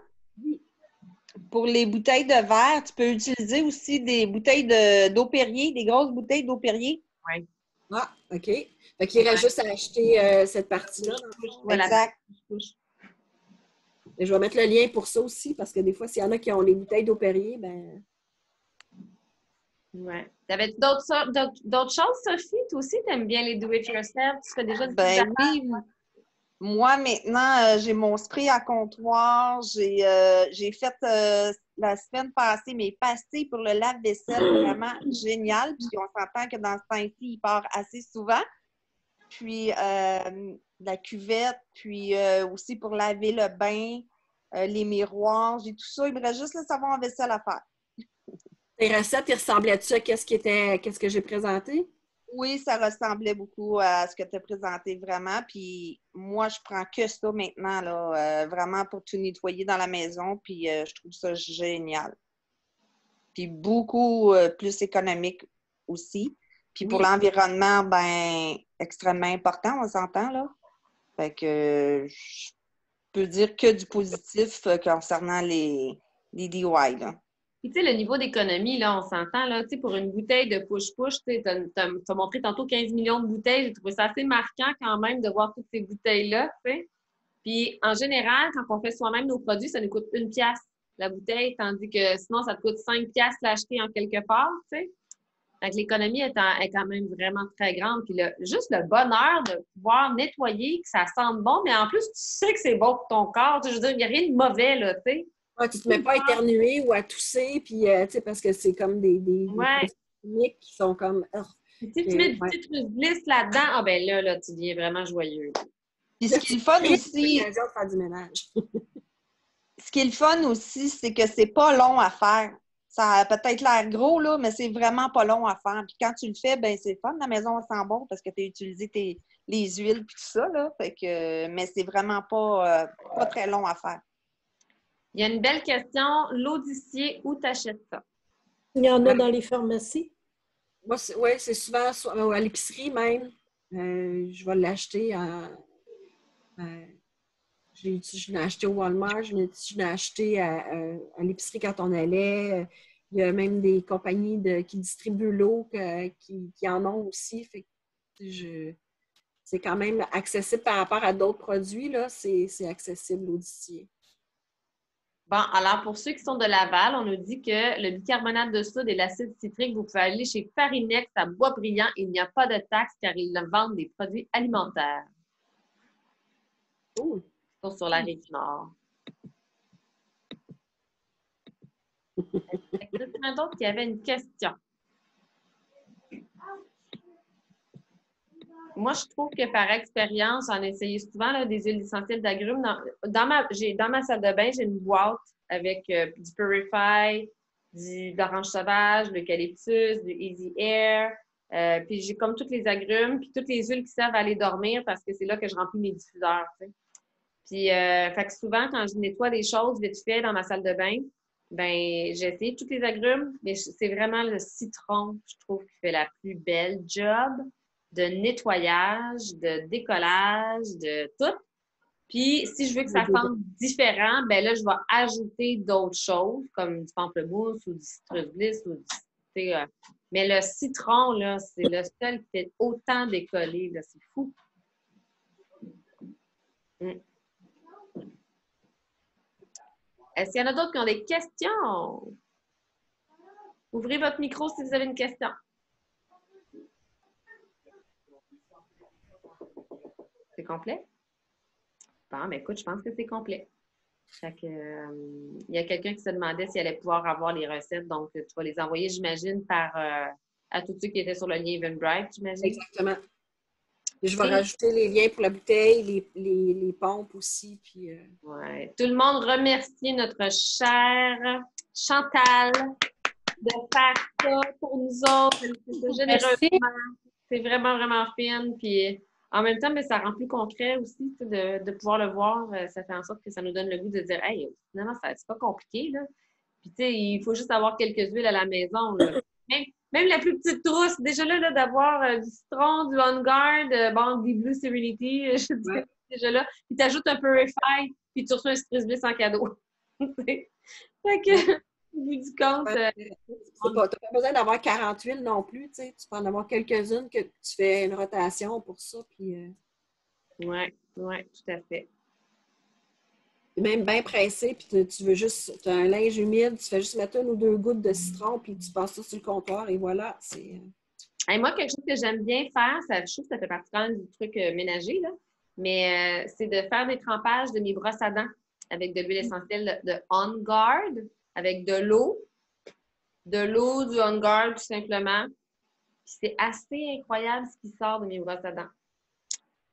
pour les bouteilles de verre, tu peux utiliser aussi des bouteilles d'eau Perrier, des grosses bouteilles d'eau Perrier. Oui. Ah, OK. Fait qu'il irait juste à acheter cette partie-là. Voilà. Exact. Et je vais mettre le lien pour ça aussi, parce que des fois, s'il y en a qui ont les bouteilles d'eau Perrier, ben... Ouais. T'avais d'autres choses, Sophie? Toi aussi, t'aimes bien les do-it-yourself? Tu fais déjà du Ben oui. Moi, maintenant, j'ai mon spray à comptoir. J'ai fait la semaine passée mes pastilles pour le lave-vaisselle, vraiment génial. Puis on s'entend que dans ce temps-ci, il part assez souvent. Puis la cuvette, puis aussi pour laver le bain, les miroirs, j'ai tout ça. Il me reste juste le savon à vaisselle à faire. Tes recettes, ils ressemblaient-tu à qu'est-ce que j'ai présenté? Oui, ça ressemblait beaucoup à ce que tu as présenté vraiment. Puis moi, je prends que ça maintenant, là, vraiment pour tout nettoyer dans la maison. Puis je trouve ça génial. Puis beaucoup plus économique aussi. Puis pour l'environnement, ben extrêmement important, on s'entend, là. Fait que je peux dire que du positif concernant les DIY, là. Puis, tu sais, le niveau d'économie, là, on s'entend, là, tu sais, pour une bouteille de push-push, tu sais, t'as montré tantôt 15 millions de bouteilles. J'ai trouvé ça assez marquant quand même de voir toutes ces bouteilles-là, tu sais. Puis, en général, quand on fait soi-même nos produits, ça nous coûte 1$ la bouteille, tandis que sinon, ça te coûte 5$ l'acheter en quelque part, tu sais. Fait que l'économie est quand même vraiment très grande. Puis, juste le bonheur de pouvoir nettoyer, que ça sente bon, mais en plus, tu sais que c'est bon pour ton corps. Tu sais, je veux dire, il n'y a rien de mauvais, là, tu sais. Ouais, tu ne te mets pas à éternuer ou à tousser, puis, tu sais, parce que c'est comme des produits chimiques qui sont comme... Puis, si tu mets du citrus bliss là-dedans, ah ben là, tu deviens vraiment joyeux. Puis ce qui est le fun aussi... de faire du ménage. Ce qui est le fun aussi, c'est que c'est pas long à faire. Ça a peut-être l'air gros, là, mais c'est vraiment pas long à faire. Puis quand tu le fais, ben c'est fun. La maison sent bon parce que tu as utilisé les huiles puis tout ça, là. Fait que, mais c'est vraiment pas très long à faire. Il y a une belle question. L'Odyssée, où t'achètes ça? Il y en a dans les pharmacies? Moi, c'est souvent à l'épicerie même. Je vais l'acheter je l'ai acheté au Walmart, je l'ai acheté à l'épicerie quand on allait. Il y a même des compagnies qui distribuent l'eau qui en ont aussi. Fait que c'est quand même accessible par rapport à d'autres produits. Là, c'est accessible, l'Odyssée. Bon, alors pour ceux qui sont de Laval, on nous dit que le bicarbonate de soude et l'acide citrique, vous pouvez aller chez Farinex à Boisbriand. Il n'y a pas de taxe car ils vendent des produits alimentaires. Oh. Ils sont sur la rive nord. Est-ce qu'il y a quelqu'un d'autre qui avait une question? Moi, je trouve que par expérience, j'en ai essayé souvent là, des huiles essentielles d'agrumes. Dans ma salle de bain, j'ai une boîte avec du Purify, d'orange sauvage, de l'eucalyptus, du Easy Air. Puis j'ai comme tous les agrumes, puis toutes les huiles qui servent à aller dormir parce que c'est là que je remplis mes diffuseurs. Tu sais. Puis, fait que souvent, quand je nettoie des choses vite fait dans ma salle de bain, Ben, j'ai essayé tous les agrumes, mais c'est vraiment le citron, je trouve, qui fait la plus belle job de nettoyage, de décollage, de tout. Puis, si je veux que ça sente différent, ben là, je vais ajouter d'autres choses, comme du pamplemousse ou du citrus bliss ou du... mais le citron, là, c'est le seul qui fait autant décoller, là, c'est fou. Mm. Est-ce qu'il y en a d'autres qui ont des questions? Ouvrez votre micro si vous avez une question. C'est complet? Bon, ben écoute, je pense que c'est complet. Fait que, il y a quelqu'un qui se demandait s'il allait pouvoir avoir les recettes. Donc, tu vas les envoyer, j'imagine, à tous ceux qui étaient sur le lien Eventbrite, j'imagine. Exactement. Et je vais rajouter les liens pour la bouteille, les pompes aussi. Puis, Ouais. Tout le monde remercie notre chère Chantal de faire ça pour nous autres. Elle fait ça généreusement. C'est vraiment, vraiment fine. Puis, en même temps, mais ça rend plus concret aussi de pouvoir le voir. Ça fait en sorte que ça nous donne le goût de dire, hey, finalement, c'est pas compliqué, là. Puis, tu sais, il faut juste avoir quelques huiles à la maison, là. Même la plus petite trousse, déjà là d'avoir du citron, du On Guard, bon, des Blue Serenity, je dis déjà là. Puis t'ajoutes un peu Purify, puis tu reçois un Citrus Bliss en cadeau. Fait que, au bout du compte... t'as pas besoin d'avoir 40 huiles non plus, tu sais. Tu peux en avoir quelques-unes que tu fais une rotation pour ça, puis... Oui, tout à fait. Même bien pressé, puis tu veux juste, tu as un linge humide, tu fais juste mettre 1 ou 2 gouttes de citron, puis tu passes ça sur le comptoir, et voilà, c'est... Et moi, quelque chose que j'aime bien faire, je trouve que ça fait partie quand même du truc ménager, là, mais c'est de faire des trempages de mes brosses à dents avec de l'huile essentielle de On Guard, avec de l'eau, du On Guard, tout simplement. Puis c'est assez incroyable ce qui sort de mes brosses à dents.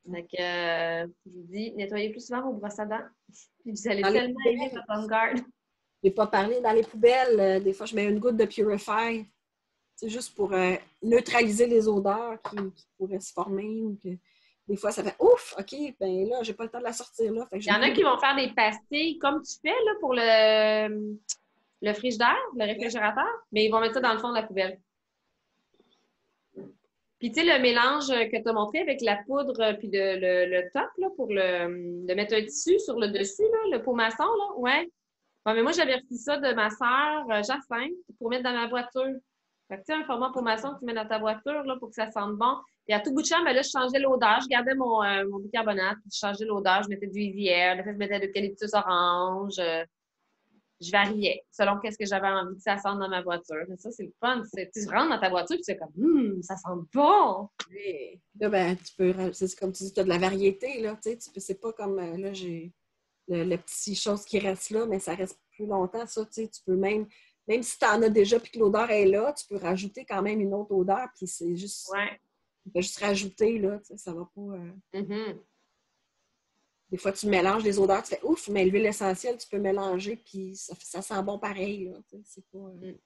Donc, je vous dis, nettoyez plus souvent vos brosses à dents. Puis vous allez tellement aimer votre On Guard. Je n'ai pas parlé dans les poubelles. Des fois, je mets une goutte de Purify. C'est juste pour neutraliser les odeurs qui pourraient se former. Ou que... Des fois, ça fait ouf, OK, ben là, j'ai pas le temps de la sortir là. Fait que il y en a qui vont faire des pastilles comme tu fais là, pour le frigidaire, le réfrigérateur, mais ils vont mettre ça dans le fond de la poubelle. Puis, tu sais, le mélange que tu as montré avec la poudre puis le top, là, pour de mettre un tissu sur le dessus, là, le pot maçon, là, ouais. Ouais, mais moi, j'avais reçu ça de ma sœur, Jacinthe, pour mettre dans ma voiture. Fait que, tu sais, un format pot maçon que tu mets dans ta voiture, là, pour que ça sente bon. Puis, à tout bout de champ, ben là, je changeais l'odeur. Je gardais mon bicarbonate, puis je changeais l'odeur. Je mettais du Easy Air, je mettais de l'eucalyptus orange. Je variais selon qu'est-ce que j'avais envie que ça sente dans ma voiture. Mais ça, c'est le fun. Tu rentres dans ta voiture et c'est comme, ça sent bon! Oui. Là, ben, tu peux, c'est comme tu dis, tu as de la variété, là, tu sais, c'est pas comme, là, j'ai le petit chose qui reste là, mais ça reste plus longtemps, ça, tu sais, tu peux même si tu en as déjà puis que l'odeur est là, tu peux rajouter quand même une autre odeur, puis c'est juste, tu peux juste rajouter, là, tu sais, ça va pas... Des fois, tu mélanges les odeurs, tu fais ouf, mais l'huile essentielle, tu peux mélanger, puis ça sent bon pareil. Là, c'est pas, Il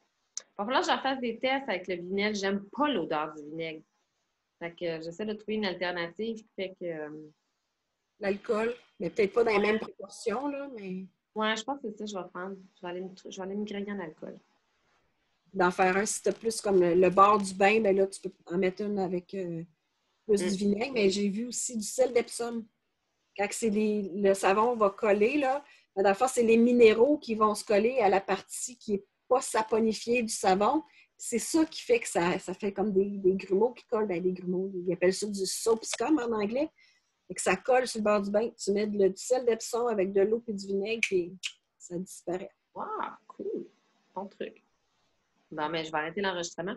va falloir que je fasse des tests avec le vinaigre. J'aime pas l'odeur du vinaigre. Fait que j'essaie de trouver une alternative qui fait que... L'alcool, mais peut-être pas dans les mêmes proportions, là, mais... Ouais, je pense que c'est ça que je vais prendre. Je vais aller me griller en alcool. D'en faire un, si tu as plus comme le bord du bain, ben là, tu peux en mettre une avec plus du vinaigre, mais j'ai vu aussi du sel d'Epsom. Quand le savon va coller, là, dans le fond, c'est les minéraux qui vont se coller à la partie qui n'est pas saponifiée du savon. C'est ça qui fait que ça fait comme des grumeaux qui collent. Ben, des grumeaux, ils appellent ça du soap scum en anglais. Et que ça colle sur le bord du bain. Tu mets du sel d'Epsom avec de l'eau et du vinaigre, et ça disparaît. Wow, cool! Bon truc. Bon, mais je vais arrêter l'enregistrement.